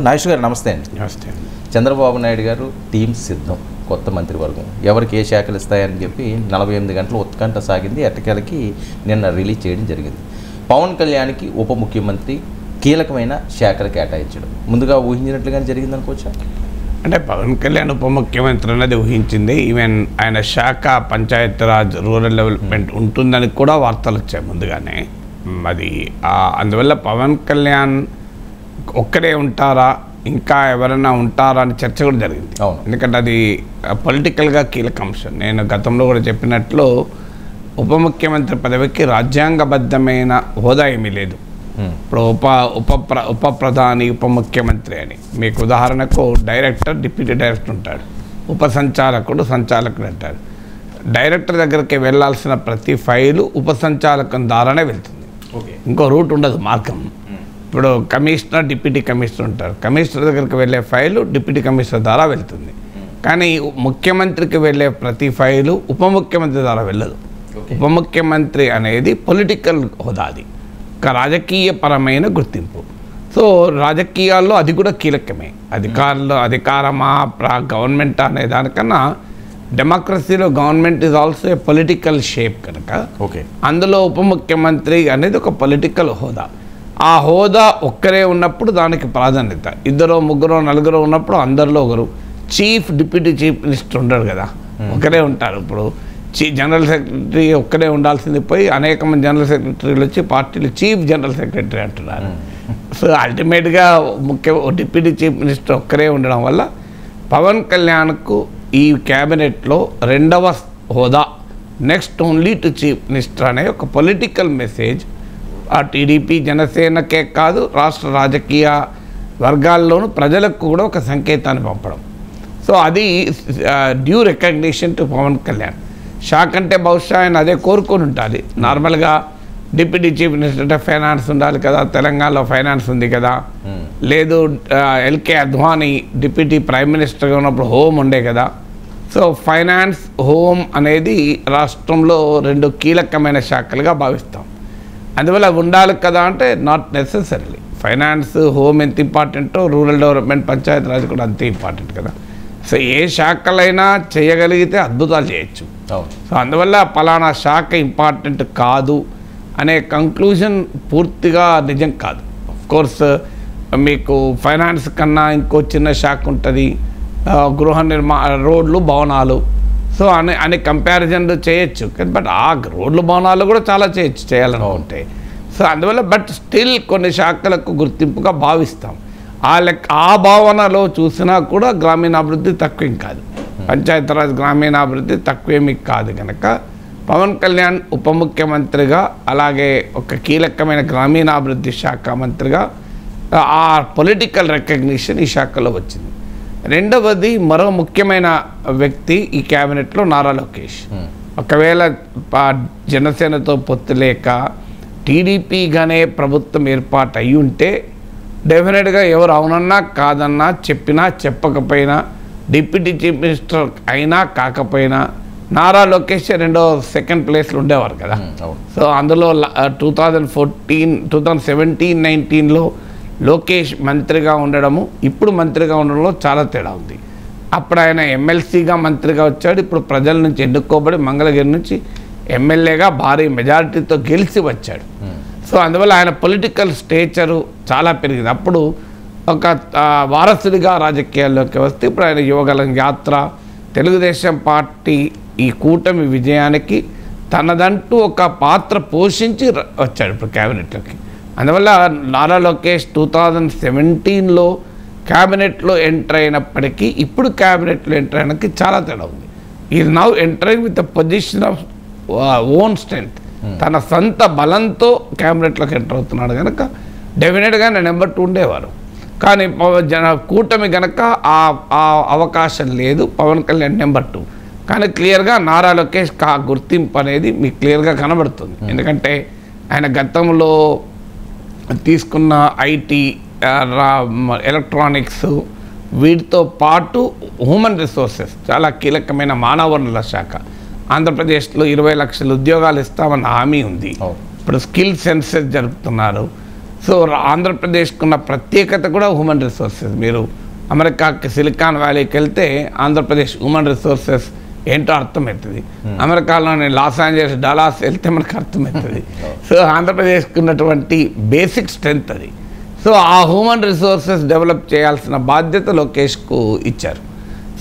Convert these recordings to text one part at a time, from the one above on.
నాగేష్ గారు నమస్తే అండి. నమస్తే. చంద్రబాబు నాయుడు గారు టీం సిద్ధం, కొత్త మంత్రివర్గం ఎవరికి ఏ శాఖలు ఇస్తాయని చెప్పి 48 గంటలు ఉత్కంఠ సాగింది. ఎట్టకేలకి నిన్న రిలీజ్ చేయడం జరిగింది. పవన్ కళ్యాణ్కి ఉప ముఖ్యమంత్రి కీలకమైన శాఖలు కేటాయించడం ముందుగా ఊహించినట్లుగానే జరిగింది అనుకోవచ్చా? అంటే పవన్ కళ్యాణ్ ఉప ముఖ్యమంత్రి అనేది ఊహించింది. ఈవెన్ ఆయన శాఖ పంచాయతీరాజ్ రూరల్ డెవలప్మెంట్ ఉంటుందని కూడా వార్తలు వచ్చాయి ముందుగానే. అది అందువల్ల పవన్ కళ్యాణ్ ఒక్కడే ఉంటారా, ఇంకా ఎవరైనా ఉంటారా అని చర్చ కూడా జరిగింది. ఎందుకంటే అది పొలిటికల్గా కీలక అంశం. నేను గతంలో కూడా చెప్పినట్లు ఉప ముఖ్యమంత్రి పదవికి రాజ్యాంగబద్ధమైన హోదా ఏమీ లేదు. ఇప్పుడు ఉప ప్రధాని ఉప ముఖ్యమంత్రి అని మీకు ఉదాహరణకు డైరెక్టర్, డిప్యూటీ డైరెక్టర్ ఉంటాడు, ఉప సంచాలకుడు, సంచాలకుడు అంటారు. డైరెక్టర్ దగ్గరికి వెళ్ళాల్సిన ప్రతి ఫైలు ఉప సంచాలకం ద్వారానే వెళ్తుంది. ఇంకో రూట్ ఉండదు, మార్గం. ఇప్పుడు కమిషనర్, డిప్యూటీ కమిషనర్ ఉంటారు. కమిషనర్ దగ్గరికి వెళ్ళే ఫైలు డిప్యూటీ కమిషనర్ ద్వారా వెళ్తుంది. కానీ ముఖ్యమంత్రికి వెళ్ళే ప్రతి ఫైలు ఉప ముఖ్యమంత్రి ద్వారా వెళ్ళదు. ఉప ముఖ్యమంత్రి అనేది పొలిటికల్ హోదా, అది ఒక రాజకీయపరమైన గుర్తింపు. సో రాజకీయాల్లో అది కూడా కీలకమే. అధికారమా గవర్నమెంట్ అనే దానికన్నా డెమోక్రసీలో government is also a political shape కనుక అందులో ఉప ముఖ్యమంత్రి అనేది ఒక పొలిటికల్ హోదా. ఆ హోదా ఒక్కరే ఉన్నప్పుడు దానికి ప్రాధాన్యత. ఇద్దరు, ముగ్గురు, నలుగురు ఉన్నప్పుడు అందరిలో ఒకరు. చీఫ్, డిప్యూటీ చీఫ్ మినిస్టర్ ఉండడు కదా, ఒకరే ఉంటారు. ఇప్పుడు జనరల్ సెక్రటరీ ఒక్కరే ఉండాల్సింది పోయి అనేక మంది జనరల్ సెక్రటరీలు వచ్చి పార్టీలు చీఫ్ జనరల్ సెక్రటరీ అంటున్నారు. సో అల్టిమేట్గా డిప్యూటీ చీఫ్ మినిస్టర్ ఒక్కరే ఉండడం వల్ల పవన్ కళ్యాణ్కు ఈ క్యాబినెట్లో రెండవ హోదా, next only to chief minister అనే ఒక పొలిటికల్ మెసేజ్ ఆ టీడీపీ జనసేనకే కాదు రాష్ట్ర రాజకీయ వర్గాల్లోనూ ప్రజలకు కూడా ఒక సంకేతాన్ని పంపడం. సో అది due recognition to Pavan Kalyan. Shock అంటే బహుశా ఆయన అదే కోరుకొని ఉంటుంది. నార్మల్గా డిప్యూటీ చీఫ్ మినిస్టర్ అంటే ఫైనాన్స్ ఉండాలి కదా, తెలంగాణలో ఫైనాన్స్ ఉంది కదా, లేదు ఎల్కే అద్వానీ డిప్యూటీ ప్రైమ్ మినిస్టర్గా ఉన్నప్పుడు హోమ్ ఉండే కదా. సో ఫైనాన్స్, హోమ్ అనేది రాష్ట్రంలో రెండు కీలకమైన శాఖలుగా భావిస్తాం. అందువల్ల ఉండాలి కదా అంటే నాట్ నెసెసరీలీ. ఫైనాన్స్, హోమ్ ఎంత ఇంపార్టెంటో రూరల్ డెవలప్మెంట్, పంచాయతీరాజ్ కూడా అంతే ఇంపార్టెంట్ కదా. సో ఏ శాఖలైనా చేయగలిగితే అద్భుతాలు చేయొచ్చు. సో అందువల్ల పలానా శాఖ ఇంపార్టెంట్ కాదు అనే కంక్లూజన్ పూర్తిగా నిజం కాదు. ఆఫ్కోర్స్ మీకు ఫైనాన్స్ కన్నా ఇంకో చిన్న శాఖ ఉంటుంది, గృహ రోడ్లు, భవనాలు. సో అనే కంపారిజన్లు చేయొచ్చు. బట్ ఆ రోడ్లు, భవనాలు కూడా చాలా చేయొచ్చు చేయాలనుకుంటే. సో అందువల్ల బట్ స్టిల్ కొన్ని శాఖలకు గుర్తింపుగా భావిస్తాం. ఆ భావనలో చూసినా కూడా గ్రామీణాభివృద్ధి తక్కువేం కాదు, పంచాయతీరాజ్ గ్రామీణాభివృద్ధి తక్కువేమీ కాదు. కనుక పవన్ కళ్యాణ్ ఉప ముఖ్యమంత్రిగా, అలాగే ఒక కీలకమైన గ్రామీణాభివృద్ధి శాఖ మంత్రిగా ఆ పొలిటికల్ రికగ్నిషన్ ఈ శాఖలో వచ్చింది. రెండవది మరో ముఖ్యమైన వ్యక్తి ఈ క్యాబినెట్లో నారా లోకేష్. ఒకవేళ జనసేనతో పొత్తు లేక టీడీపీగానే ప్రభుత్వం ఏర్పాటు అయి ఉంటే డెఫినెట్గా ఎవరు అవునన్నా కాదన్నా, చెప్పినా చెప్పకపోయినా, డిప్యూటీ చీఫ్ మినిస్టర్ అయినా కాకపోయినా నారా లోకేష్ సెకండ్ ప్లేస్లో ఉండేవారు కదా. సో అందులో 2017-19లో లోకేష్ మంత్రిగా ఉండడము, ఇప్పుడు మంత్రిగా ఉండడంలో చాలా తేడా ఉంది. అప్పుడు ఆయన ఎమ్మెల్సీగా మంత్రిగా వచ్చాడు, ఇప్పుడు ప్రజల నుంచి ఎన్నుకోబడి మంగళగిరి నుంచి ఎమ్మెల్యేగా భారీ మెజారిటీతో గెలిచి వచ్చాడు. సో అందువల్ల ఆయన పొలిటికల్ స్టేచరు చాలా పెరిగింది. అప్పుడు ఒక వారసుడిగా రాజకీయాల్లోకి వస్తే ఇప్పుడు ఆయన యువగలం యాత్ర, తెలుగుదేశం పార్టీ ఈ కూటమి విజయానికి తనదంటూ ఒక పాత్ర పోషించి వచ్చాడు ఇప్పుడు క్యాబినెట్లోకి. అందువల్ల నారా లోకేష్ 2017లో క్యాబినెట్లో ఎంటర్ అయినప్పటికీ ఇప్పుడు క్యాబినెట్లో ఎంటర్ అయినానికి చాలా తేడా ఉంది. Is now entering with the position of own strength. తన సొంత బలంతో క్యాబినెట్లోకి ఎంటర్ అవుతున్నాడు కనుక డెఫినెట్గా నెంబర్ 2 ఉండేవారు. కానీ కూటమి కనుక ఆ అవకాశం లేదు, పవన్ కళ్యాణ్ నెంబర్ 2. కానీ క్లియర్గా నారా లోకేష్ గుర్తింపు అనేది మీకు క్లియర్గా కనబడుతుంది. ఎందుకంటే ఆయన గతంలో తీసుకున్న ఐటీ, ఎలక్ట్రానిక్స్, వీటితో పాటు హ్యూమన్ రిసోర్సెస్ చాలా కీలకమైన మానవ వనరుల శాఖ. ఆంధ్రప్రదేశ్లో 20 లక్షల ఉద్యోగాలు ఇస్తామన్న హామీ ఉంది. ఇప్పుడు స్కిల్ సెన్సెస్ జరుపుతున్నారు. సో ఆంధ్రప్రదేశ్కు ఉన్న ప్రత్యేకత కూడా హ్యూమన్ రిసోర్సెస్. మీరు అమెరికాకి సిలికాన్ వ్యాలీకి వెళ్తే ఆంధ్రప్రదేశ్ హ్యూమన్ రిసోర్సెస్ ఏంటో అర్థమవుతుంది. అమెరికాలోని లాస్ ఏంజలస్, డలాస్ వెళ్తే మనకు అర్థమవుతుంది. సో ఆంధ్రప్రదేశ్కి ఉన్నటువంటి బేసిక్ స్ట్రెంగ్త్ అది. సో ఆ హ్యూమన్ రిసోర్సెస్ డెవలప్ చేయాల్సిన బాధ్యత లోకేష్కు ఇచ్చారు.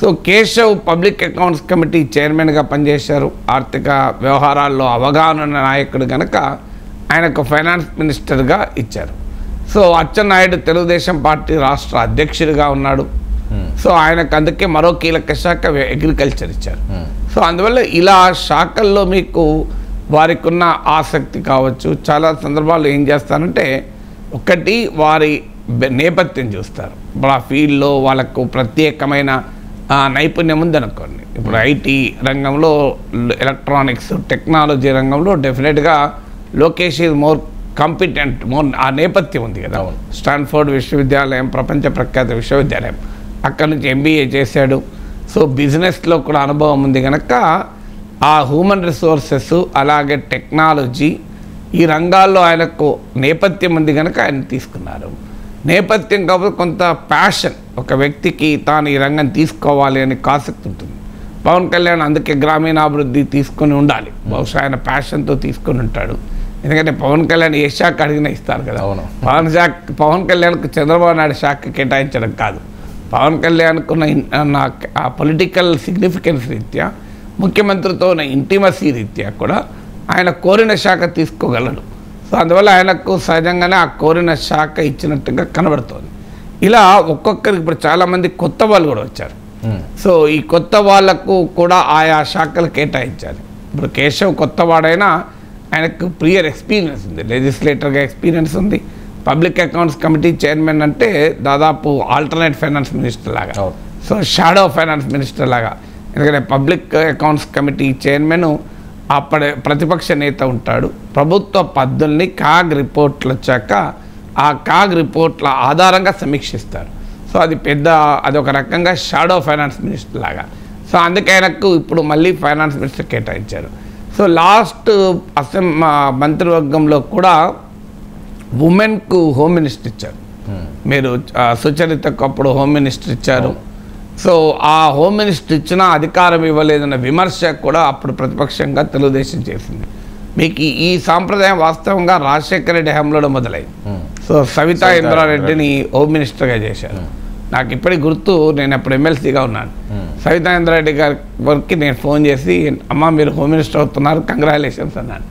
So Keshav public accounts committee చైర్మన్గా పనిచేశారు. ఆర్థిక వ్యవహారాల్లో అవగాహన ఉన్న నాయకుడు కనుక ఆయనకు ఫైనాన్స్ మినిస్టర్గా ఇచ్చారు. సో అచ్చెన్నాయుడు తెలుగుదేశం పార్టీ రాష్ట్ర అధ్యక్షుడిగా ఉన్నాడు. సో ఆయనకు అందుకే మరో కీలక శాఖ అగ్రికల్చర్ ఇచ్చారు. సో అందువల్ల ఇలా శాఖల్లో మీకు వారికి ఉన్న ఆసక్తి కావచ్చు. చాలా సందర్భాల్లో ఏం చేస్తారంటే ఒకటి వారి నేపథ్యం చూస్తారు. ఇప్పుడు ఆ ఫీల్డ్లో వాళ్ళకు ప్రత్యేకమైన నైపుణ్యం ఉందనుకోండి. ఇప్పుడు ఐటీ రంగంలో, ఎలక్ట్రానిక్స్ టెక్నాలజీ రంగంలో డెఫినెట్గా Lokesh is more competent, more ఆ నేపథ్యం ఉంది కదా. స్టాన్ఫోర్డ్ విశ్వవిద్యాలయం ప్రపంచ ప్రఖ్యాత విశ్వవిద్యాలయం, అక్కడ నుంచి MBA చేశాడు. సో బిజినెస్లో కూడా అనుభవం ఉంది కనుక ఆ హ్యూమన్ రిసోర్సెస్ అలాగే టెక్నాలజీ ఈ రంగాల్లో ఆయనకు నేపథ్యం ఉంది కనుక ఆయన తీసుకున్నారు. నేపథ్యం కాకపోతే కొంత ప్యాషన్, ఒక వ్యక్తికి తాను ఈ రంగం తీసుకోవాలి అని ఆసక్తి ఉంటుంది. పవన్ కళ్యాణ్ అందుకే గ్రామీణాభివృద్ధి తీసుకొని ఉండాలి. బహుశా ఆయన ప్యాషన్తో తీసుకొని ఉంటాడు. ఎందుకంటే పవన్ కళ్యాణ్ ఏ శాఖ అడిగినా ఇస్తారు కదా. పవన్ కళ్యాణ్కు చంద్రబాబు నాయుడు శాఖ కేటాయించడం కాదు, పవన్ కళ్యాణ్కున్న ఆ పొలిటికల్ సిగ్నిఫికెన్స్ రీత్యా, ముఖ్యమంత్రితో ఉన్న ఇంటిమసీ రీత్యా కూడా ఆయన కోరిన శాఖ తీసుకోగలడు. సో అందువల్ల ఆయనకు సహజంగానే ఆ కోరిన శాఖ ఇచ్చినట్టుగా కనబడుతుంది. ఇలా ఒక్కొక్కరికి ఇప్పుడు చాలామంది కొత్త వాళ్ళు కూడా వచ్చారు. సో ఈ కొత్త వాళ్లకు కూడా ఆయా శాఖలు కేటాయించాలి. ఇప్పుడు కేశవ్ కొత్తవాడైనా ఆయనకు ప్రియర్ ఎక్స్పీరియన్స్ ఉంది, లెజిస్లేటర్గా ఎక్స్పీరియన్స్ ఉంది. పబ్లిక్ అకౌంట్స్ కమిటీ చైర్మన్ అంటే దాదాపు ఆల్టర్నేట్ ఫైనాన్స్ మినిస్టర్ లాగా, సో షాడో ఫైనాన్స్ మినిస్టర్ లాగా. ఎందుకంటే పబ్లిక్ అకౌంట్స్ కమిటీ చైర్మన్ అప్పటి ప్రతిపక్ష నేత ఉంటాడు. ప్రభుత్వ పద్ధతుల్ని కాగ్ రిపోర్ట్లు వచ్చాక ఆ కాగ్ రిపోర్ట్ల ఆధారంగా సమీక్షిస్తారు. సో అది ఒక రకంగా షాడో ఫైనాన్స్ మినిస్టర్ లాగా. సో అందుకే ఆయనకు ఇప్పుడు మళ్ళీ ఫైనాన్స్ మినిస్టర్ కేటాయించారు. సో లాస్ట్ మంత్రివర్గంలో కూడా ఉమెన్కు హోమ్ మినిస్టర్ ఇచ్చారు. మీరు సుచరితకు అప్పుడు హోమ్ మినిస్టర్ ఇచ్చారు. సో ఆ హోమ్ మినిస్టర్ ఇచ్చినా అధికారం ఇవ్వలేదన్న విమర్శ కూడా అప్పుడు ప్రతిపక్షంగా తెలుగుదేశం చేసింది. మీకు ఈ సాంప్రదాయం వాస్తవంగా రాజశేఖర రెడ్డి హయాంలో మొదలైంది. సో సవితా ఇంద్రారెడ్డిని హోమ్ మినిస్టర్గా చేశారు. నాకు ఇప్పటికి గుర్తు, నేను అప్పుడు ఎమ్మెల్సీగా ఉన్నాను. సవితా ఇంద్రారెడ్డి గారి వరకు నేను ఫోన్ చేసి, అమ్మ మీరు హోమ్ మినిస్టర్ అవుతున్నారు, కంగ్రాచులేషన్స్ అన్నాను.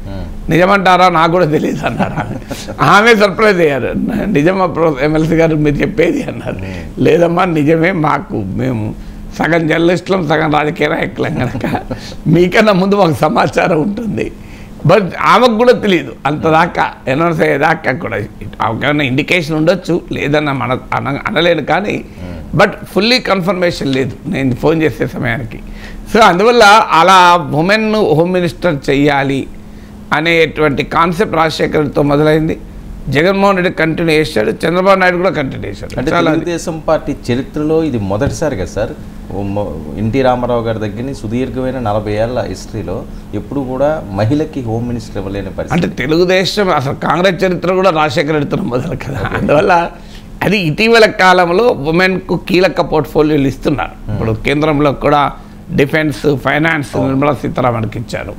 నిజమంటారా? నాకు కూడా తెలియదు అన్నారు. ఆమె సర్ప్రైజ్ అయ్యారు. నిజమా ఎమ్మెల్సీ గారు మీరు చెప్పేది అన్నారు. లేదమ్మా నిజమే, మేము సగం జర్నలిస్టులం సగం రాజకీయ నాయకులం కనుక మీకన్నా ముందు మాకు సమాచారం ఉంటుంది. బట్ ఆమెకు కూడా తెలియదు అంతదాకా, అనౌన్స్ అయ్యేదాకా కూడా. ఆమెకేమైనా ఇండికేషన్ ఉండొచ్చు, లేదన్న అనలేను, కానీ బట్ ఫుల్లీ కన్ఫర్మేషన్ లేదు నేను ఫోన్ చేసే సమయానికి. సో అందువల్ల అలా ఉమెన్ హోమ్ మినిస్టర్ చెయ్యాలి అనేటువంటి కాన్సెప్ట్ రాజశేఖర్తో మొదలైంది. జగన్మోహన్ రెడ్డి కంటిన్యూ చేశాడు, చంద్రబాబు నాయుడు కూడా కంటిన్యూ చేశాడు. అంటే తెలుగుదేశం పార్టీ చరిత్రలో ఇది మొదటిసారి కదా సార్. ఎన్టీ రామారావు గారి దగ్గర సుదీర్ఘమైన 40 ఏళ్ల హిస్టరీలో ఎప్పుడు కూడా మహిళకి హోమ్ మినిస్టర్ ఇవ్వలేని పరిస్థితి. అంటే తెలుగుదేశం అసలు కాంగ్రెస్ చరిత్ర కూడా రాజశేఖర రెడ్డితో మొదలు కదా. అందువల్ల అది ఇటీవల కాలంలో ఉమెన్కు కీలక పోర్ట్ఫోలియోలు ఇస్తున్నారు. ఇప్పుడు కేంద్రంలో కూడా డిఫెన్స్, ఫైనాన్స్ నిర్మలా సీతారామన్కి ఇచ్చారు.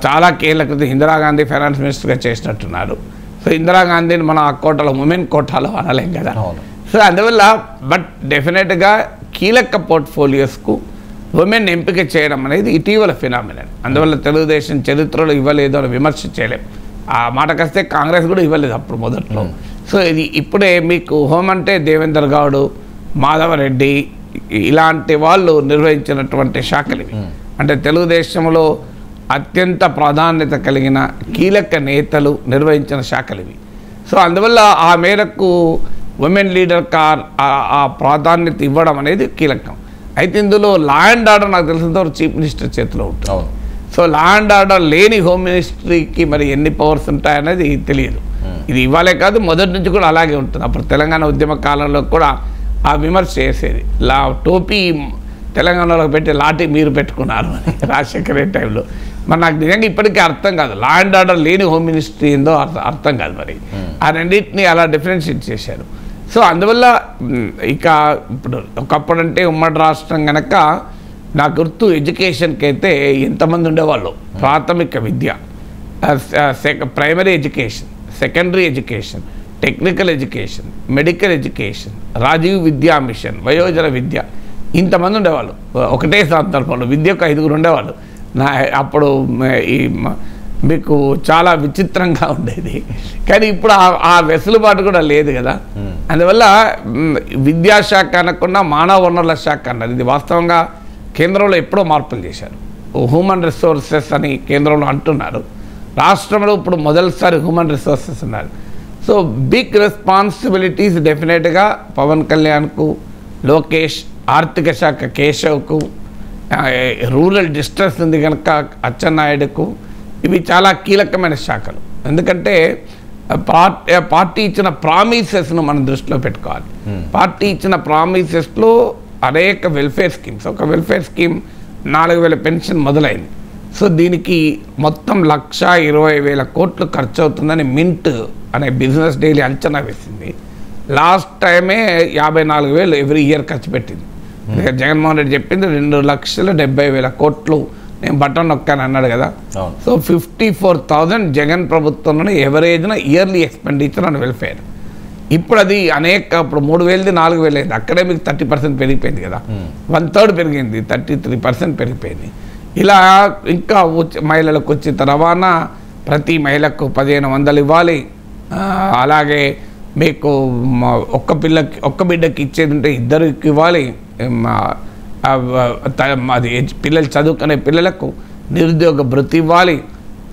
చాలా కీలక ఇందిరాగాంధీ ఫైనాన్స్ మినిస్టర్గా చేసినట్టున్నారు. సో ఇందిరాగాంధీని మనం ఆ కోటాలో ఉమెన్ కోటాలో అనలేం కదా. సో అందువల్ల బట్ డెఫినెట్గా కీలక పోర్ట్ఫోలియోస్కు ఉమెన్ ఎంపిక చేయడం అనేది ఇటీవల ఫినామినల్. అందువల్ల తెలుగుదేశం చరిత్రలో ఇవ్వలేదు అని విమర్శ చేయలేం. ఆ మాటకొస్తే కాంగ్రెస్ కూడా ఇవ్వలేదు అప్పుడు మొదట్లో. సో ఇది ఇప్పుడే మీకు హోమ్ అంటే దేవేందర్ గౌడ్, మాధవరెడ్డి ఇలాంటి వాళ్ళు నిర్వహించినటువంటి శాఖలు ఇవి. అంటే తెలుగుదేశంలో అత్యంత ప్రాధాన్యత కలిగిన కీలక నేతలు నిర్వహించిన శాఖలు ఇవి. సో అందువల్ల ఆ మేరకు ఉమెన్ లీడర్ ఆ ప్రాధాన్యత ఇవ్వడం అనేది కీలకం. అయితే ఇందులో లా అండ్ ఆర్డర్ నాకు తెలిసినంతవరకు చీఫ్ మినిస్టర్ చేతిలో ఉంటుంది. సో లా అండ్ ఆర్డర్ లేని హోమ్ మినిస్ట్రీకి మరి ఎన్ని పవర్స్ ఉంటాయనేది తెలియదు. ఇది ఇవ్వాలే కాదు, మొదటి నుంచి కూడా అలాగే ఉంటుంది. అప్పుడు తెలంగాణ ఉద్యమ కాలంలో కూడా ఆ విమర్శ చేసేది, టోపీ తెలంగాణలో పెట్టి లాఠీ మీరు పెట్టుకున్నారు అని రాజశేఖర రెడ్డి టైంలో. మరి నాకు నిజంగా ఇప్పటికీ అర్థం కాదు, లా అండ్ ఆర్డర్ లేని హోమ్ మినిస్ట్రీ ఏందో అర్థం కాదు. మరి ఆ రెండింటిని అలా డిఫరెన్షియేట్ చేశారు. సో అందువల్ల ఇక ఇప్పుడు ఒకప్పుడు అంటే ఉమ్మడి రాష్ట్రం కనుక నాకు గుర్తు ఎడ్యుకేషన్కి అయితే ఎంతమంది ఉండేవాళ్ళు. ప్రాథమిక విద్య, primary education, secondary education, technical education, medical education, Rajiv Vidya mission, వయోజన విద్య, ఇంతమంది ఉండేవాళ్ళు ఒకటే సందర్భంలో. విద్యకు 5గురు ఉండేవాళ్ళు. అప్పుడు మీకు చాలా విచిత్రంగా ఉండేది. కానీ ఇప్పుడు ఆ వెసులుబాటు కూడా లేదు కదా. అందువల్ల విద్యాశాఖ అనకుండా మానవ వనరుల శాఖ అన్నారు. ఇది వాస్తవంగా కేంద్రంలో ఎప్పుడో మార్పులు చేశారు. హ్యూమన్ రిసోర్సెస్ అని కేంద్రంలో అంటున్నారు. రాష్ట్రంలో ఇప్పుడు మొదటిసారి హ్యూమన్ రిసోర్సెస్ ఉన్నారు. సో బిగ్ రెస్పాన్సిబిలిటీస్ డెఫినెట్గా పవన్ కళ్యాణ్కు, లోకేష్, ఆర్థిక శాఖ కేశవ్కు, రూరల్ డిస్ట్రెస్ ఉంది కనుక అచ్చెన్నాయుడుకు, ఇవి చాలా కీలకమైన శాఖలు. ఎందుకంటే పార్టీ ఇచ్చిన ప్రామిసెస్ను మనం దృష్టిలో పెట్టుకోవాలి. పార్టీ ఇచ్చిన ప్రామిసెస్లో అనేక వెల్ఫేర్ స్కీమ్స్, ఒక వెల్ఫేర్ స్కీమ్ 4,000 పెన్షన్ మొదలైంది. సో దీనికి మొత్తం 1,20,000 కోట్లు ఖర్చు అవుతుందని మింట్ అనే బిజినెస్ డైలీ అంచనా వేసింది. లాస్ట్ టైమే 54,000 ఎవ్రీ ఇయర్ ఖర్చు పెట్టింది. జగన్మోహన్ రెడ్డి చెప్పింది 2,70,000 కోట్లు నేను బటన్ నొక్కాను అన్నాడు కదా. సో 54,000 జగన్ ప్రభుత్వంలోనే ఎవరేజ్న ఇయర్లీ ఎక్స్పెండిచర్ అండ్ వెల్ఫేర్. ఇప్పుడు అది ఇప్పుడు 3,000ది 4,000 అయింది. అక్కడే మీకు 30% పెరిగిపోయింది కదా. 1/3 పెరిగింది, 33% పెరిగిపోయింది. ఇలా ఇంకా మహిళలకు ఉచిత రవాణా, ప్రతి మహిళకు 1,500 ఇవ్వాలి. అలాగే మీకు ఒక్క బిడ్డకి ఇచ్చేది ఉంటే 2కి ఇవ్వాలి. అది పిల్లలు చదువుకునే పిల్లలకు నిరుద్యోగ భృతి ఇవ్వాలి.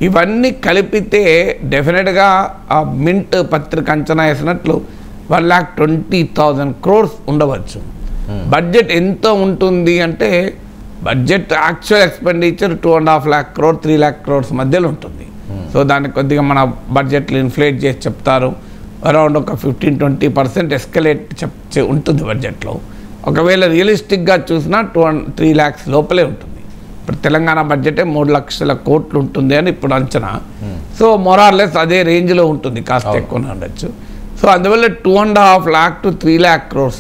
ఇవన్నీ కలిపితే డెఫినెట్గా ఆ మింట్ పత్రిక అంచనా వేసినట్లు 1,20,000 crores ఉండవచ్చు. బడ్జెట్ ఎంత ఉంటుంది అంటే budget actual expenditure 2.5 lakh crore 3 lakh crores మధ్యలో ఉంటుంది. సో దాన్ని కొద్దిగా మన బడ్జెట్లు ఇన్ఫ్లేట్ చేసి చెప్తారు. అరౌండ్ ఒక 15-20% ఎస్కలేట్ ఉంటుంది బడ్జెట్లో. ఒకవేళ రియలిస్టిక్గా చూసినా 3 lakhs లోపలే ఉంటుంది. ఇప్పుడు తెలంగాణ బడ్జెటే 3 లక్షల కోట్లు ఉంటుంది అని ఇప్పుడు అంచనా. సో మోరార్లెస్ అదే రేంజ్లో ఉంటుంది, కాస్త ఎక్కువనే ఉండొచ్చు. సో అందువల్ల 2.5 lakh to 3 lakh crores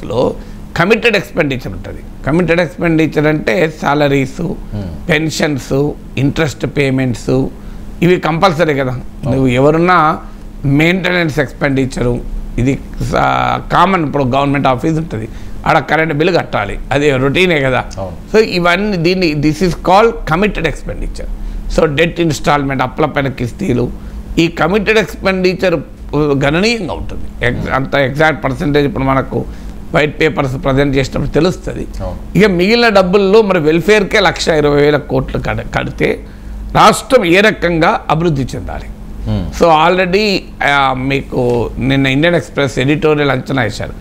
committed expenditure ఉంటుంది. కమిటెడ్ ఎక్స్పెండిచర్ అంటే సాలరీసు, పెన్షన్స్, ఇంట్రెస్ట్ పేమెంట్స్, ఇవి కంపల్సరీ కదా. నువ్వు ఎవరున్నా మెయింటెనెన్స్ ఎక్స్పెండిచరు, ఇది కామన్. ఇప్పుడు గవర్నమెంట్ ఆఫీస్ ఉంటుంది, ఆడ కరెంట్ బిల్ కట్టాలి, అది రొటీనే కదా. సో ఇవన్నీ this is called committed expenditure. So debt installment, అప్లపైన కిస్తీలు, ఈ కమిటెడ్ ఎక్స్పెండిచర్ గణనీయంగా ఉంటుంది. అంత ఎగ్జాక్ట్ పర్సంటేజ్ ఇప్పుడు మనకు వైట్ పేపర్స్ ప్రజెంట్ చేసినప్పుడు తెలుస్తుంది. ఇక మిగిలిన డబ్బుల్లో మరి వెల్ఫేర్కే 1,20,000 కోట్లు కడితే రాష్ట్రం ఏ రకంగా అభివృద్ధి చెందాలి. సో ఆల్రెడీ మీకు నిన్న ఇండియన్ ఎక్స్ప్రెస్ ఎడిటోరియల్ అంచనా వేశారు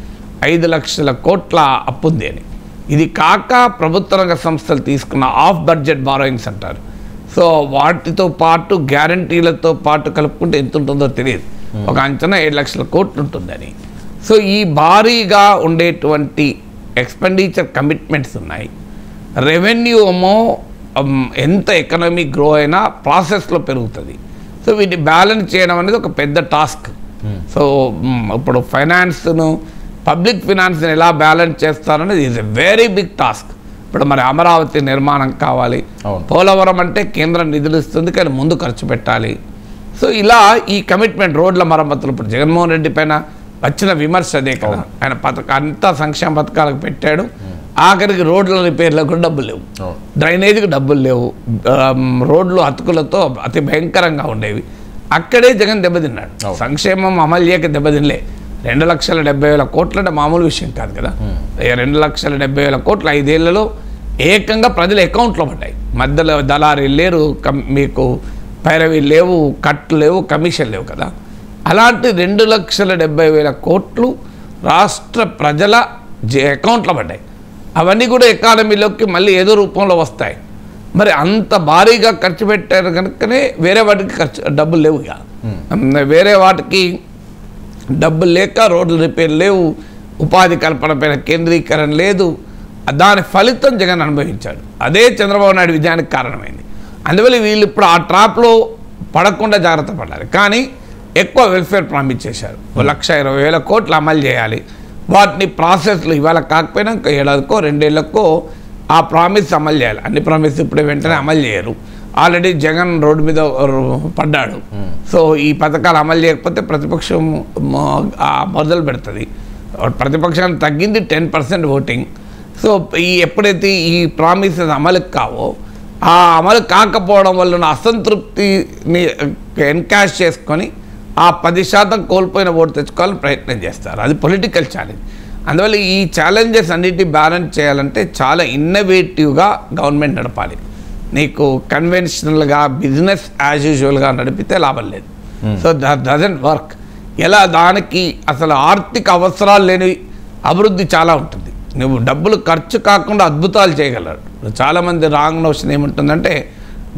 5 లక్షల కోట్ల అప్పు ఉంది అని. ఇది కాక ప్రభుత్వ రంగ సంస్థలు తీసుకున్న ఆఫ్ బడ్జెట్ బారోయింగ్స్ అంటారు. సో వాటితో పాటు గ్యారంటీలతో పాటు కలుపుకుంటే ఎంత ఉంటుందో తెలియదు. ఒక అంచనా 7 లక్షల కోట్లు ఉంటుందని. సో ఈ భారీగా ఉండేటువంటి ఎక్స్పెండిచర్ కమిట్మెంట్స్ ఉన్నాయి. రెవెన్యూ ఏమో ఎంత ఎకనామీ గ్రో అయినా ప్రాసెస్లో పెరుగుతుంది. సో వీటిని బ్యాలెన్స్ చేయడం అనేది ఒక పెద్ద టాస్క్. సో ఇప్పుడు ఫైనాన్స్ను, పబ్లిక్ ఫినాన్స్ని ఎలా బ్యాలెన్స్ చేస్తారనేది is a very big task. ఇప్పుడు మరి అమరావతి నిర్మాణం కావాలి, పోలవరం అంటే కేంద్రం నిధులు ఇస్తుంది కానీ ముందు ఖర్చు పెట్టాలి. సో ఇలా ఈ కమిట్మెంట్, రోడ్ల మరమ్మతులు, ఇప్పుడు జగన్మోహన్ రెడ్డి పైన వచ్చిన విమర్శ అదే కదా. ఆయన అంతా సంక్షేమ పథకాలకు పెట్టాడు, ఆఖరికి రోడ్ల రిపేర్లకు కూడా డబ్బులు లేవు, డ్రైనేజీకి డబ్బులు లేవు, రోడ్లు అతుకులతో అతి భయంకరంగా ఉండేవి. అక్కడే జగన్ దెబ్బతిన్నాడు. సంక్షేమం అమలు చేయక దెబ్బతినలే. 2,70,000 కోట్లు అంటే మామూలు విషయం కాదు కదా. 2,70,000 కోట్లు 5 ఏళ్లలో ఏకంగా ప్రజల అకౌంట్లో పడ్డాయి. మధ్యలో దళారీలు లేరు, మీకు పైరవీ లేవు, కట్లు లేవు, కమిషన్ లేవు కదా. అలాంటి 2,70,000 కోట్లు రాష్ట్ర ప్రజల అకౌంట్లో పడ్డాయి. అవన్నీ కూడా ఎకానమీలోకి మళ్ళీ ఏదో రూపంలో వస్తాయి. మరి అంత భారీగా ఖర్చు పెట్టారు కనుకనే వేరే వాటికి డబ్బులు లేవు. ఇక వేరే వాటికి డబ్బులు లేక రోడ్లు రిపేర్ లేవు, ఉపాధి కల్పన పైన కేంద్రీకరణ లేదు. దాని ఫలితం జగన్ అనుభవించాడు. అదే చంద్రబాబు నాయుడు విజయానికి కారణమైంది. అందువల్ల వీళ్ళు ఇప్పుడు ఆ ట్రాప్లో పడకుండా జాగ్రత్త పడాలి. కానీ ఎక్కువ వెల్ఫేర్ ప్రామిస్ చేశారు. 1,20,000 కోట్లు అమలు చేయాలి. వాటిని ప్రాసెస్లు ఇవాళ కాకపోయినా ఇంకా ఏడాదికో 2 ఏళ్లకో ఆ ప్రామిస్ అమలు చేయాలి. అన్ని ప్రామిస్ ఇప్పుడే వెంటనే అమలు చేయరు. ఆల్రెడీ జగన్ రోడ్డు మీద పడ్డాడు. సో ఈ పథకాలు అమలు చేయకపోతే ప్రతిపక్షం మొదలు పెడుతుంది. ప్రతిపక్షాన్ని తగ్గింది 10% ఓటింగ్. సో ఎప్పుడైతే ఈ ప్రామిసెస్ అమలుకి కావో ఆ అమలు కాకపోవడం వల్ల ఉన్న అసంతృప్తిని ఎన్కాష్ చేసుకొని ఆ 10% కోల్పోయిన ఓటు తెచ్చుకోవాలని ప్రయత్నం చేస్తారు. అది పొలిటికల్ ఛాలెంజ్. అందువల్ల ఈ ఛాలెంజెస్ అన్నిటి బ్యాలెన్స్ చేయాలంటే చాలా ఇన్నోవేటివ్గా గవర్నమెంట్ నడపాలి. నీకు కన్వెన్షనల్గా బిజినెస్ యాజ్ యూజువల్గా నడిపితే లాభం లేదు. So that doesn't work. ఎలా దానికి అసలు ఆర్థిక అవసరాలు లేని అభివృద్ధి చాలా ఉంటుంది. నువ్వు డబ్బులు ఖర్చు కాకుండా అద్భుతాలు చేయగలరు. చాలామంది రాంగ్ నోషన్ ఏముంటుందంటే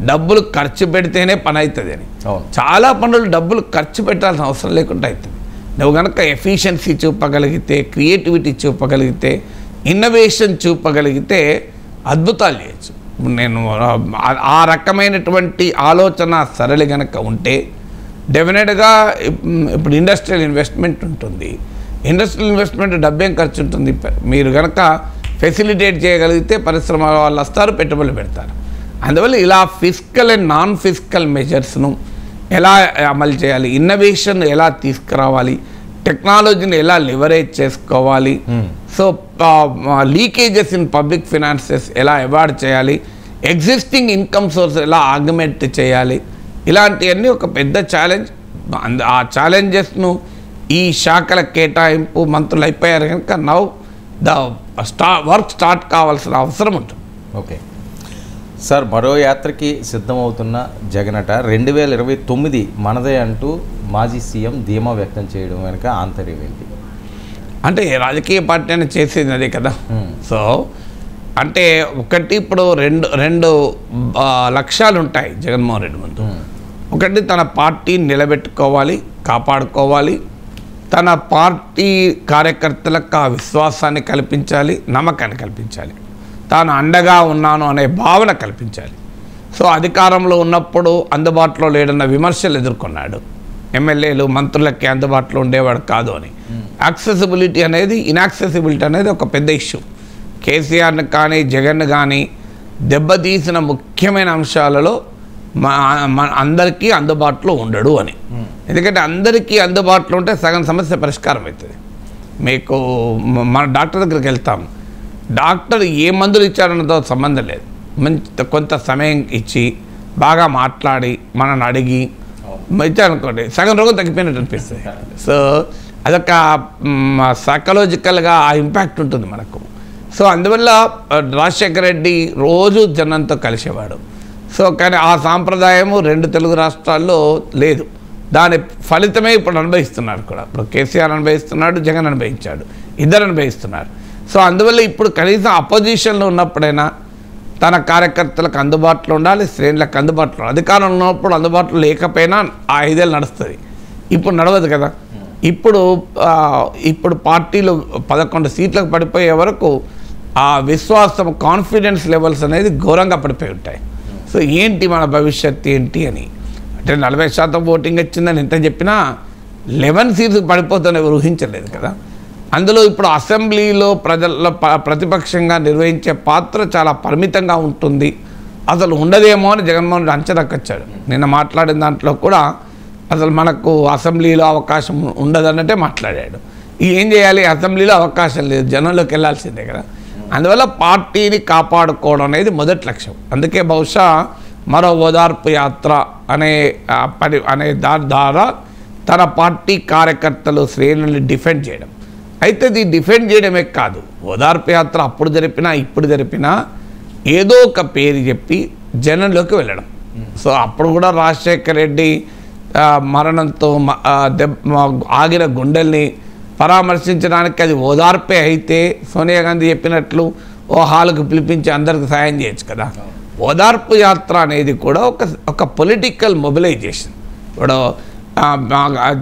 డబ్బులు ఖర్చు పెడితేనే పని అవుతుంది అని. చాలా పనులు డబ్బులు ఖర్చు పెట్టాల్సిన అవసరం లేకుండా అవుతుంది. నువ్వు కనుక ఎఫిషియన్సీ చూపగలిగితే, క్రియేటివిటీ చూపగలిగితే, ఇన్నోవేషన్ చూపగలిగితే అద్భుతాలు చేయొచ్చు. నేను ఆ రకమైనటువంటి ఆలోచన సరళి కనుక ఉంటే డెఫినెట్గా ఇప్పుడు ఇండస్ట్రియల్ ఇన్వెస్ట్మెంట్ ఉంటుంది. ఇండస్ట్రియల్ ఇన్వెస్ట్మెంట్ డబ్బేం ఖర్చు ఉంటుంది. మీరు కనుక ఫెసిలిటేట్ చేయగలిగితే పరిశ్రమ వాళ్ళు వస్తారు, పెట్టుబడులు పెడతారు. అందువల్ల ఇలా ఫిజికల్ అండ్ నాన్ ఫిజికల్ మెజర్స్ను ఎలా అమలు చేయాలి, ఇన్నోవేషన్ ఎలా తీసుకురావాలి, టెక్నాలజీని ఎలా లివరేజ్ చేసుకోవాలి, so leakages in public finances ఎలా అవాయిడ్ చేయాలి, ఎగ్జిస్టింగ్ ఇన్కమ్ సోర్స్ ఎలా ఆగ్మెంట్ చేయాలి, ఇలాంటివన్నీ ఒక పెద్ద ఛాలెంజ్. ఆ ఛాలెంజెస్ను ఈ శాఖల కేటాయింపు మంత్రులు అయిపోయారు కనుక నౌ ద వర్క్ స్టార్ట్ కావాల్సిన అవసరం ఉంటుంది. ఓకే సార్, మరో యాత్రకి సిద్ధమవుతున్న జగనట 2029 మనదే అంటూ మాజీ సీఎం ధీమా వ్యక్తం చేయడం వెనుక ఆంతర్యం ఏంటి? అంటే రాజకీయ పార్టీ అని చేసేది అదే కదా. సో అంటే ఒకటి ఇప్పుడు రెండు లక్ష్యాలు ఉంటాయి జగన్మోహన్ రెడ్డి ముందు. ఒకటి తన పార్టీని నిలబెట్టుకోవాలి, కాపాడుకోవాలి, తన పార్టీ కార్యకర్తలకు ఆ విశ్వాసాన్ని కల్పించాలి, నమ్మకాన్ని కల్పించాలి, తాను అండగా ఉన్నాను అనే భావన కల్పించాలి. సో అధికారంలో ఉన్నప్పుడు అందుబాటులో లేడన్న విమర్శలు ఎదుర్కొన్నాడు. ఎమ్మెల్యేలు మంత్రులకి అందుబాటులో ఉండేవాడు కాదు అని. యాక్సెసిబిలిటీ అనేది, ఇన్యాక్సెసిబిలిటీ అనేది ఒక పెద్ద ఇష్యూ. కేసీఆర్ని కానీ జగన్ కానీ దెబ్బతీసిన ముఖ్యమైన అంశాలలో అందరికీ అందుబాటులో ఉండడు అని. ఎందుకంటే అందరికీ అందుబాటులో ఉంటే సగం సమస్య పరిష్కారం అవుతుంది. మీకు మన డాక్టర్ దగ్గరికి వెళ్తాం, డాక్టర్ ఏ మందులు ఇచ్చారన్నదో సంబంధం లేదు. కొంత సమయం ఇచ్చి బాగా మాట్లాడి మనల్ని అడిగి ఇచ్చారనుకోండి, సగం రోగం తగ్గిపోయినట్టు అనిపిస్తుంది. సో అదొక సైకలాజికల్గా ఆ ఇంపాక్ట్ ఉంటుంది మనకు. సో అందువల్ల రాజశేఖర రెడ్డి రోజు జనంతో కలిసేవాడు. సో కానీ ఆ సాంప్రదాయము 2 తెలుగు రాష్ట్రాల్లో లేదు. దాని ఫలితమే ఇప్పుడు అనుభవిస్తున్నారు కూడా. ఇప్పుడు కేసీఆర్ అనుభవిస్తున్నాడు, జగన్ అనుభవించాడు, ఇద్దరు అనుభవిస్తున్నారు. సో అందువల్ల ఇప్పుడు కనీసం అపోజిషన్లో ఉన్నప్పుడైనా తన కార్యకర్తలకు అందుబాటులో ఉండాలి, శ్రేణులకు అందుబాటులో. అధికారంలో ఉన్నప్పుడు అందుబాటులో లేకపోయినా ఆ 5 ఏళ్ళు నడుస్తుంది. ఇప్పుడు నడవదు కదా. ఇప్పుడు పార్టీలు 11 సీట్లకు పడిపోయే వరకు ఆ విశ్వాసం, కాన్ఫిడెన్స్ లెవెల్స్ అనేది ఘోరంగా పడిపోయి ఉంటాయి. సో ఏంటి మన భవిష్యత్తు ఏంటి అని అంటే 40% ఓటింగ్ వచ్చిందని ఎంత చెప్పినా 11 సీట్స్ పడిపోతుందని ఊహించలేదు కదా. అందులో ఇప్పుడు అసెంబ్లీలో ప్రతిపక్షంగా నిర్వహించే పాత్ర చాలా పరిమితంగా ఉంటుంది, అసలు ఉండదేమో అని జగన్మోహన్ రెడ్డి అంచనాకొచ్చాడు. నిన్న మాట్లాడిన దాంట్లో కూడా అసలు మనకు అసెంబ్లీలో అవకాశం ఉండదన్నట్టే మాట్లాడాడు. ఏం చేయాలి, అసెంబ్లీలో అవకాశం లేదు, జనంలోకి వెళ్ళాల్సిందే కదా. అందువల్ల పార్టీని కాపాడుకోవడం అనేది మొదటి లక్ష్యం. అందుకే బహుశా మరో ఓదార్పు యాత్ర అనే దాని ద్వారా తన పార్టీ కార్యకర్తలు శ్రేణుల్ని డిఫెండ్ చేయడం. అయితే ఇది డిఫెండ్ చేయడమే కాదు, ఓదార్పు యాత్ర అప్పుడు జరిపినా ఇప్పుడు జరిపినా ఏదో ఒక పేరు చెప్పి జనంలోకి వెళ్ళడం. సో అప్పుడు కూడా రాజశేఖర రెడ్డి మరణంతో ఆగిన గుండెల్ని పరామర్శించడానికి అది ఓదార్పే అయితే సోనియా గాంధీ చెప్పినట్లు ఓ హాల్కి పిలిపించి అందరికి సాయం చేయొచ్చు కదా. ఓదార్పు యాత్ర అనేది కూడా ఒక పొలిటికల్ మొబిలైజేషన్. ఇప్పుడు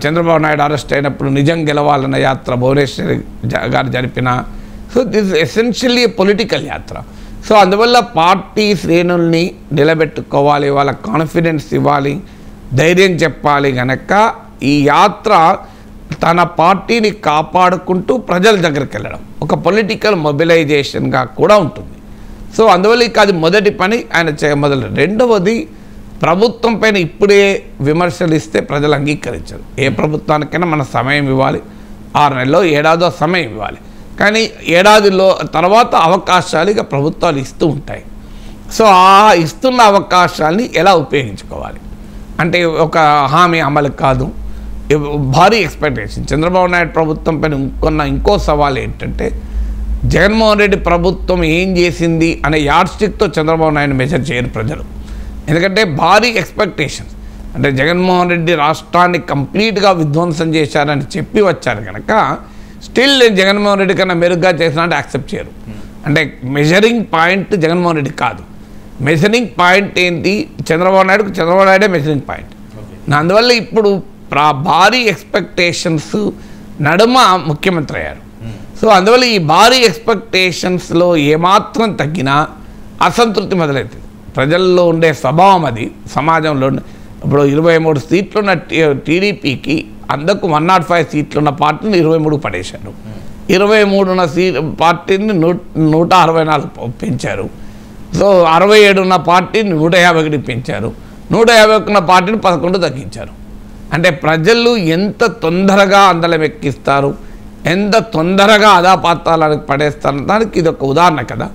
చంద్రబాబు నాయుడు అరెస్ట్ అయినప్పుడు నిజం గెలవాలన్న యాత్ర భువనేశ్వరి గారు జరిపిన. సో దిస్ ఎసెన్షియల్లీ పొలిటికల్ యాత్ర. సో అందువల్ల పార్టీ శ్రేణుల్ని నిలబెట్టుకోవాలి, వాళ్ళ కాన్ఫిడెన్స్ ఇవ్వాలి, ధైర్యం చెప్పాలి కనుక ఈ యాత్ర తన పార్టీని కాపాడుకుంటూ ప్రజల దగ్గరికి వెళ్ళడం ఒక పొలిటికల్ మొబిలైజేషన్గా కూడా ఉంటుంది. సో అందువల్ల ఇక అది మొదటి పని ఆయన చేయమొదలు. రెండవది, ప్రభుత్వం పైన ఇప్పుడే విమర్శలు ఇస్తే ప్రజలు అంగీకరించరు. ఏ ప్రభుత్వానికైనా మన సమయం ఇవ్వాలి, 6 నెలలో ఏడాదో సమయం ఇవ్వాలి. కానీ ఏడాదిలో తర్వాత అవకాశాలు ఇక ప్రభుత్వాలు ఇస్తూ ఉంటాయి. సో ఆ ఇస్తున్న అవకాశాలని ఎలా ఉపయోగించుకోవాలి అంటే ఒక హామీ అమలు కాదు, భారీ ఎక్స్పెక్టేషన్. చంద్రబాబు నాయుడు ప్రభుత్వం పైన ఇంకో సవాల్ ఏంటంటే జగన్మోహన్ రెడ్డి ప్రభుత్వం ఏం చేసింది అనే యార్డ్ స్టిక్తో చంద్రబాబు నాయుడు మెజర్ చేయరు ప్రజలు. ఎందుకంటే భారీ ఎక్స్పెక్టేషన్స్, అంటే జగన్మోహన్ రెడ్డి రాష్ట్రాన్ని కంప్లీట్గా విధ్వంసం చేశారని చెప్పి వచ్చారు కనుక స్టిల్ నేను జగన్మోహన్ రెడ్డి కన్నా మెరుగ్గా చేసినా అంటే యాక్సెప్ట్ చేయరు. అంటే మెజరింగ్ పాయింట్ జగన్మోహన్ రెడ్డి కాదు, మెజరింగ్ పాయింట్ ఏంటి చంద్రబాబు నాయుడే మెజరింగ్ పాయింట్. అందువల్ల ఇప్పుడు భారీ ఎక్స్పెక్టేషన్స్ నడుమ ముఖ్యమంత్రి అయ్యారు. సో అందువల్ల ఈ భారీ ఎక్స్పెక్టేషన్స్లో ఏమాత్రం తగ్గినా అసంతృప్తి మొదలవుతుంది. ప్రజల్లో ఉండే స్వభావం అది. సమాజంలో ఇప్పుడు 23 సీట్లున్న టీడీపీకి అందకు 105 సీట్లున్న పార్టీని 23 పడేశారు. 23 ఉన్న పార్టీని 164 పెంచారు. సో 67 ఉన్న పార్టీని 151 పెంచారు. 150 ఉన్న పార్టీని 11 తగ్గించారు. అంటే ప్రజలు ఎంత తొందరగా అందలం ఎక్కిస్తారు, ఎంత తొందరగా అదాపాతాలకు పడేస్తారు దానికి ఇది ఒక ఉదాహరణ కదా.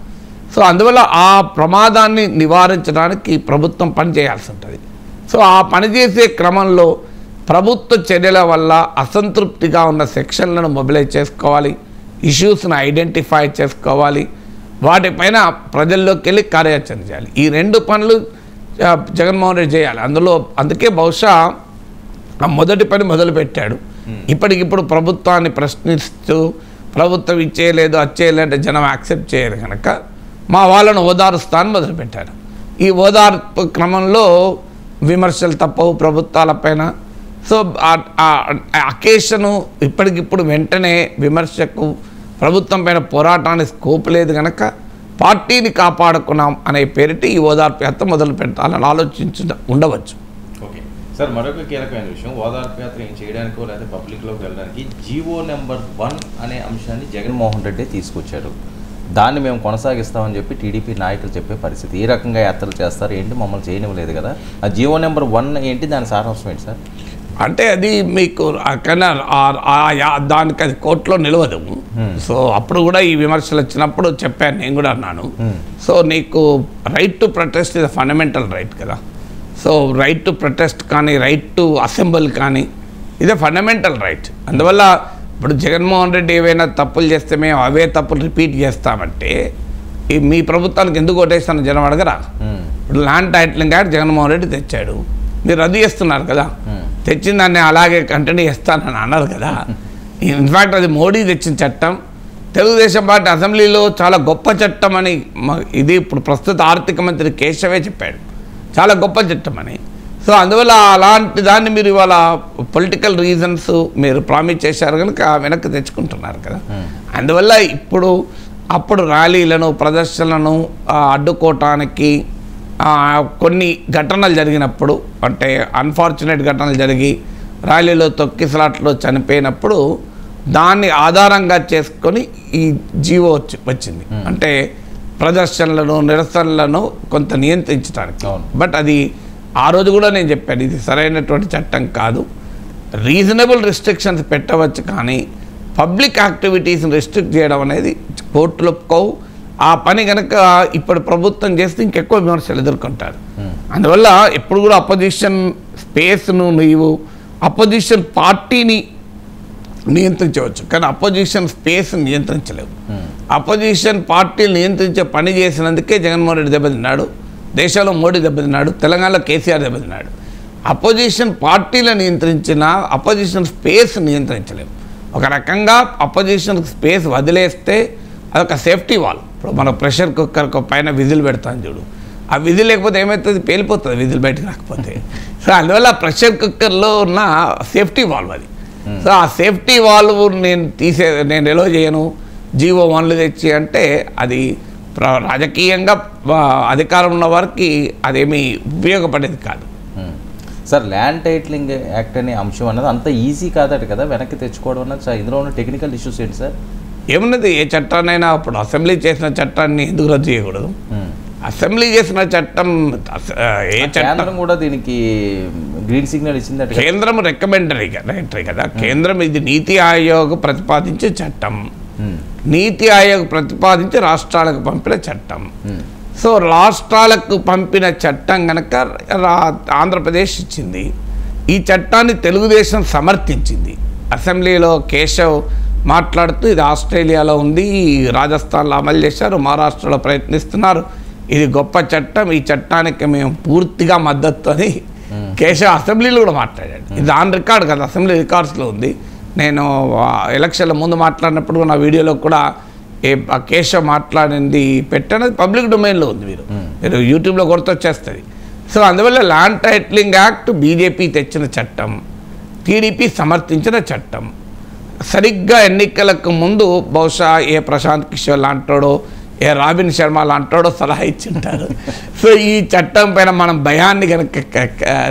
సో అందువల్ల ఆ ప్రమాదాన్ని నివారించడానికి ప్రభుత్వం పనిచేయాల్సి ఉంటుంది. సో ఆ పనిచేసే క్రమంలో ప్రభుత్వ చర్యల వల్ల అసంతృప్తిగా ఉన్న సెక్షన్లను మొబిలైజ్ చేసుకోవాలి, ఇష్యూస్ను ఐడెంటిఫై చేసుకోవాలి, వాటిపైన ప్రజల్లోకి వెళ్ళి కార్యాచరణ చేయాలి. ఈ 2 పనులు జగన్మోహన్ రెడ్డి చేయాలి. అందుకే బహుశా మొదటి పని మొదలుపెట్టాడు. ఇప్పటికిప్పుడు ప్రభుత్వాన్ని ప్రశ్నిస్తూ ప్రభుత్వం ఇచ్చేయలేదు అచ్చేయలేదంటే జనం యాక్సెప్ట్ చేయరు కనుక మా వాళ్ళను ఓదారుస్తాను మొదలుపెట్టారు. ఈ ఓదార్పు క్రమంలో విమర్శలు తప్పవు ప్రభుత్వాలపైన. సో అకేషను ఇప్పటికిప్పుడు వెంటనే విమర్శకు ప్రభుత్వం పైన పోరాటానికి స్కోప్ లేదు కనుక పార్టీని కాపాడుకున్నాం అనే పేరిటి ఈ ఓదార్పు యాత్ర మొదలు పెట్టాలని ఉండవచ్చు. ఓకే సార్, మరొక కీలకమైన విషయం, ఓదార్పు యాత్ర ఏం చేయడానికో లేదా పబ్లిక్లోకి వెళ్ళడానికి జీవో నెంబర్ 1 అనే అంశాన్ని జగన్మోహన్ రెడ్డి తీసుకొచ్చారు. దాన్ని మేము కొనసాగిస్తామని చెప్పి టీడీపీ నాయకులు చెప్పే పరిస్థితి. ఏ రకంగా యాత్రలు చేస్తారు ఏంటి, మమ్మల్ని చేయనివ్వలేదు కదా. ఆ జీవో నెంబర్ 1 ఏంటి, దాని సారాంశం ఏంటి సార్? అంటే అది మీకు దానికి అది కోర్టులో నిలవదు. సో అప్పుడు కూడా ఈ విమర్శలు వచ్చినప్పుడు చెప్పాను, నేను కూడా అన్నాను. సో నీకు రైట్ టు ప్రొటెస్ట్ ఇది ఫండమెంటల్ రైట్ కదా. సో రైట్ టు ప్రొటెస్ట్ కానీ రైట్ టు అసెంబ్లీ కానీ ఇదే ఫండమెంటల్ రైట్. అందువల్ల ఇప్పుడు జగన్మోహన్ రెడ్డి ఏవైనా తప్పులు చేస్తే మేము అవే తప్పులు రిపీట్ చేస్తామంటే మీ ప్రభుత్వానికి ఎందుకు ఓటేస్తాను జనం అడగరా? ఇప్పుడు land titling act Jaganmohan Reddy తెచ్చాడు, మీరు రద్దు చేస్తున్నారు కదా. తెచ్చిన దాన్ని అలాగే కంటిన్యూ చేస్తానని అన్నారు కదా. ఇన్ఫ్యాక్ట్ అది మోడీ తెచ్చిన చట్టం, తెలుగుదేశం పార్టీ అసెంబ్లీలో చాలా గొప్ప చట్టం అని ఇది ఇప్పుడు ప్రస్తుత ఆర్థిక మంత్రి కేశవే చెప్పాడు, చాలా గొప్ప చట్టం అని. సో అందువల్ల అలాంటి దాన్ని మీరు ఇవాళ పొలిటికల్ రీజన్స్ మీరు ప్రామిస్ చేశారు కనుక వెనక్కి తెచ్చుకుంటున్నారు కదా. అందువల్ల అప్పుడు ర్యాలీలను ప్రదర్శనలను అడ్డుకోవటానికి కొన్ని ఘటనలు జరిగినప్పుడు, అంటే అన్ఫార్చునేట్ ఘటనలు జరిగి ర్యాలీలో తొక్కిసలాట్లో చనిపోయినప్పుడు దాన్ని ఆధారంగా చేసుకొని ఈ జీవో వచ్చింది. అంటే ప్రదర్శనలను నిరసనలను కొంత నియంత్రించడానికి. బట్ అది ఆ రోజు కూడా నేను చెప్పాను, ఇది సరైనటువంటి చట్టం కాదు. రీజనబుల్ రిస్ట్రిక్షన్స్ పెట్టవచ్చు కానీ పబ్లిక్ యాక్టివిటీస్ని రిస్ట్రిక్ట్ చేయడం అనేది కోర్టులు ఒప్పుకోవు. ఆ పని కనుక ఇప్పుడు ప్రభుత్వం చేస్తే ఇంకెక్కువ విమర్శలు ఎదుర్కొంటారు. అందువల్ల ఎప్పుడు కూడా అపోజిషన్ స్పేస్ను నీవు అపోజిషన్ పార్టీని నియంత్రించవచ్చు కానీ అపోజిషన్ స్పేస్ని నియంత్రించలేవు. అపోజిషన్ పార్టీని నియంత్రించే పని చేసినందుకే జగన్మోహన్ రెడ్డి దెబ్బతిన్నాడు, దేశంలో మోడీ దెబ్బతిన్నాడు, తెలంగాణలో కేసీఆర్ దెబ్బతిన్నాడు. అపోజిషన్ పార్టీలను నియంత్రించిన అపోజిషన్ స్పేస్ నియంత్రించలేము. ఒక రకంగా అపోజిషన్ స్పేస్ వదిలేస్తే అదొక సేఫ్టీ వాల్. ఇప్పుడు మన ప్రెషర్ కుక్కర్ పైన విజిల్ పెడతాను చూడు, ఆ విజిల్ లేకపోతే ఏమవుతుంది, పేలిపోతుంది విజిల్ బయటకు రాకపోతే. సో అందువల్ల ప్రెషర్ కుక్కర్లో ఉన్న సేఫ్టీ వాల్వ్ అది. సో ఆ సేఫ్టీ వాల్వ్ నేను ఎలో చేయను జీవో 1 తెచ్చి అంటే అది రాజకీయంగా అధికారం ఉన్న వారికి అదేమీ ఉపయోగపడేది కాదు. సార్, ల్యాండ్ టైటిలింగ్ యాక్ట్ అనే అంశం అన్నది అంత ఈజీ కాదట కదా వెనక్కి తెచ్చుకోవడం అన్నది. ఇందులో ఉన్న టెక్నికల్ ఇష్యూస్ ఏంటి సార్? ఏమున్నది, ఏ చట్టాన్నైనా ఇప్పుడు అసెంబ్లీ చేసిన చట్టాన్ని ఎందుకు రద్దు చేయకూడదు? అసెంబ్లీ చేసిన చట్టం ఏ చట్టం కూడా దీనికి గ్రీన్ సిగ్నల్ ఇచ్చిందట. కేంద్రం రికమెండరీ కదా. కేంద్రం ఇది నీతి ఆయోగ్ ప్రతిపాదించే చట్టం, నీతి ఆయోగ్ ప్రతిపాదించి రాష్ట్రాలకు పంపిన చట్టం. సో రాష్ట్రాలకు పంపిన చట్టం కనుక ఆంధ్రప్రదేశ్ ఇచ్చింది. ఈ చట్టాన్ని తెలుగుదేశం సమర్థించింది. అసెంబ్లీలో కేశవ్ మాట్లాడుతూ ఇది ఆస్ట్రేలియాలో ఉంది, రాజస్థాన్లో అమలు చేశారు, మహారాష్ట్రలో ప్రయత్నిస్తున్నారు, ఇది గొప్ప చట్టం, ఈ చట్టానికి మేము పూర్తిగా మద్దతు అని కేశవ్ అసెంబ్లీలో కూడా మాట్లాడాడు. ఇది ఆన్ రికార్డ్ కదా, అసెంబ్లీ రికార్డ్స్లో ఉంది. నేను ఎలక్షన్ల ముందు మాట్లాడినప్పుడు నా వీడియోలో కూడా కేశవ్ మాట్లాడింది పెట్టినది పబ్లిక్ డొమైన్లో ఉంది, మీరు యూట్యూబ్లో కొరతొచ్చేస్తుంది. సో అందువల్ల ల్యాండ్ టైటిలింగ్ యాక్ట్ బీజేపీ తెచ్చిన చట్టం, టీడీపీ సమర్థించిన చట్టం. సరిగ్గా ఎన్నికలకు ముందు బహుశా ఏ ప్రశాంత్ కిషోర్ లాంటోడో ఏ రాబిన్ శర్మ లాంటోడో సలహా ఇచ్చింటారు. సో ఈ చట్టం పైన మనం భయాన్ని కనుక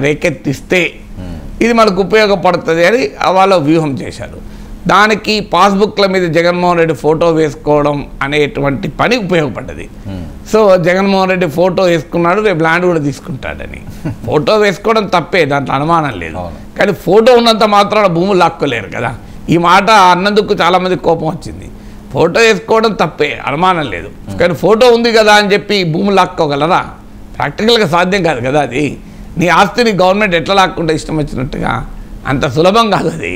రేకెత్తిస్తే ఇది మనకు ఉపయోగపడుతుంది అని వాళ్ళు వ్యూహం చేశారు. దానికి పాస్బుక్ల మీద జగన్మోహన్ రెడ్డి ఫోటో వేసుకోవడం అనేటువంటి పని ఉపయోగపడ్డది. సో జగన్మోహన్ రెడ్డి ఫోటో వేసుకున్నాడు, రేపు ల్యాండ్ కూడా తీసుకుంటాడని. ఫోటో వేసుకోవడం తప్పే, దాంట్లో అనుమానం లేదు. కానీ ఫోటో ఉన్నంత మాత్రాన భూములు లాక్కోలేరు కదా. ఈ మాట అన్నందుకు చాలామంది కోపం వచ్చింది. ఫోటో వేసుకోవడం తప్పే, అనుమానం లేదు. కానీ ఫోటో ఉంది కదా అని చెప్పి భూములు లాక్కోగలరా? ప్రాక్టికల్గా సాధ్యం కాదు కదా. అది నీ ఆస్తిని గవర్నమెంట్ ఎట్లా లాక్కుంటే ఇష్టం వచ్చినట్టుగా అంత సులభం కాదు అది.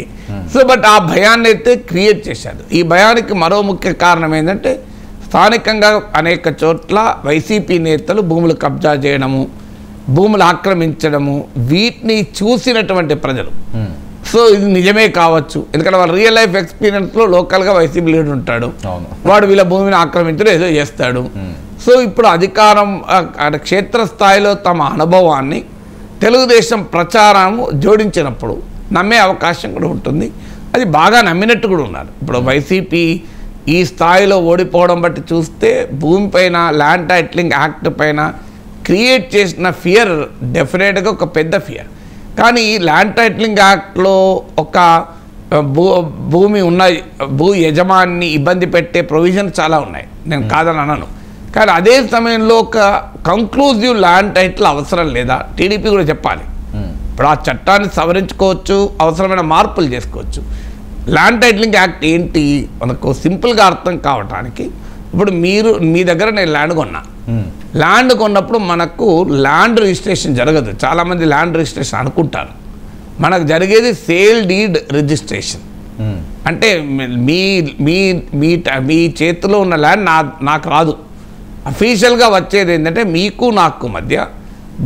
సో బట్ ఆ భయాన్ని అయితే క్రియేట్ చేశారు. ఈ భయానికి మరో ముఖ్య కారణం ఏంటంటే స్థానికంగా అనేక చోట్ల వైసీపీ నేతలు భూములు కబ్జా చేయడము, భూములు ఆక్రమించడము, వీటిని చూసినటువంటి ప్రజలు. సో ఇది నిజమే కావచ్చు, ఎందుకంటే వాళ్ళ రియల్ లైఫ్ ఎక్స్పీరియన్స్లో లోకల్గా వైసీపీ లీడర్ ఉంటాడు, వాడు వీళ్ళ భూమిని ఆక్రమించడం ఏదో చేస్తాడు. సో ఇప్పుడు అధికారం క్షేత్రస్థాయిలో తమ అనుభవాన్ని తెలుగుదేశం ప్రచారం జోడించినప్పుడు నమ్మే అవకాశం కూడా ఉంటుంది. అది బాగా నమ్మినట్టు కూడా ఉన్నారు. ఇప్పుడు వైసీపీ ఈ స్థాయిలో ఓడిపోవడం బట్టి చూస్తే భూమిపైన ల్యాండ్ టైటిలింగ్ యాక్ట్ పైన క్రియేట్ చేసిన ఫియర్ డెఫినెట్గా ఒక పెద్ద ఫియర్. కానీ ల్యాండ్ టైటిలింగ్ యాక్ట్లో ఒక భూమి ఉన్న భూ యజమాని ఇబ్బంది పెట్టే ప్రొవిజన్ చాలా ఉన్నాయి, నేను కాదని అనను. కానీ అదే సమయంలో ఒక కంక్లూజివ్ ల్యాండ్ టైటిల్ అవసరం లేదా? టీడీపీ కూడా చెప్పాలి. ఇప్పుడు ఆ చట్టాన్ని సవరించుకోవచ్చు, అవసరమైన మార్పులు చేసుకోవచ్చు. ల్యాండ్ టైటిలింగ్ యాక్ట్ ఏంటి మనకు సింపుల్గా అర్థం కావటానికి, ఇప్పుడు మీ దగ్గర నేను ల్యాండ్ కొన్నా, ల్యాండ్ కొన్నప్పుడు మనకు ల్యాండ్ రిజిస్ట్రేషన్ జరగదు. చాలామంది ల్యాండ్ రిజిస్ట్రేషన్ అనుకుంటారు. మనకు జరిగేది సేల్ డీడ్ రిజిస్ట్రేషన్. అంటే మీ మీ మీ చేతిలో ఉన్న ల్యాండ్ నాకు రాదు. అఫీషియల్గా వచ్చేది ఏంటంటే మీకు నాకు మధ్య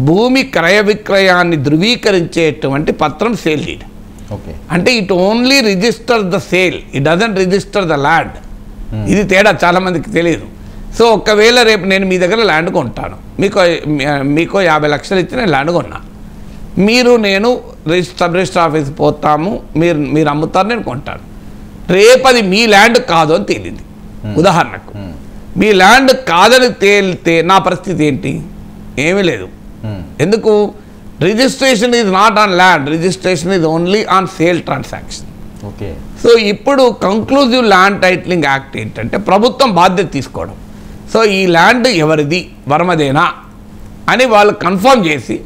భూమి క్రయ విక్రయాన్ని ధృవీకరించేటువంటి పత్రం సేల్ డీడ్. అంటే it only register the sale, it doesn't register the land. ఇది తేడా చాలామందికి తెలియదు. సో ఒకవేళ రేపు నేను మీ దగ్గర ల్యాండ్ కొంటాను, మీకు 50 లక్షలు ఇచ్చి నేను ల్యాండ్ కొన్నా, నేను సబ్ రిజిస్టర్ ఆఫీస్కి పోతాము, మీరు అమ్ముతారు, నేను కొంటాను. రేపు అది మీ ల్యాండ్ కాదు అని తేలింది, ఉదాహరణకు మీ ల్యాండ్ కాదని తేలితే నా పరిస్థితి ఏంటి? ఏమీ లేదు. ఎందుకు? Registration is not on land, registration is only on sale transaction. So ఇప్పుడు కంక్లూజివ్ ల్యాండ్ టైటిలింగ్ యాక్ట్ ఏంటంటే ప్రభుత్వం బాధ్యత తీసుకోవడం. సో ఈ ల్యాండ్ ఎవరిది, వర్మదేనా అని వాళ్ళు కన్ఫర్మ్ చేసి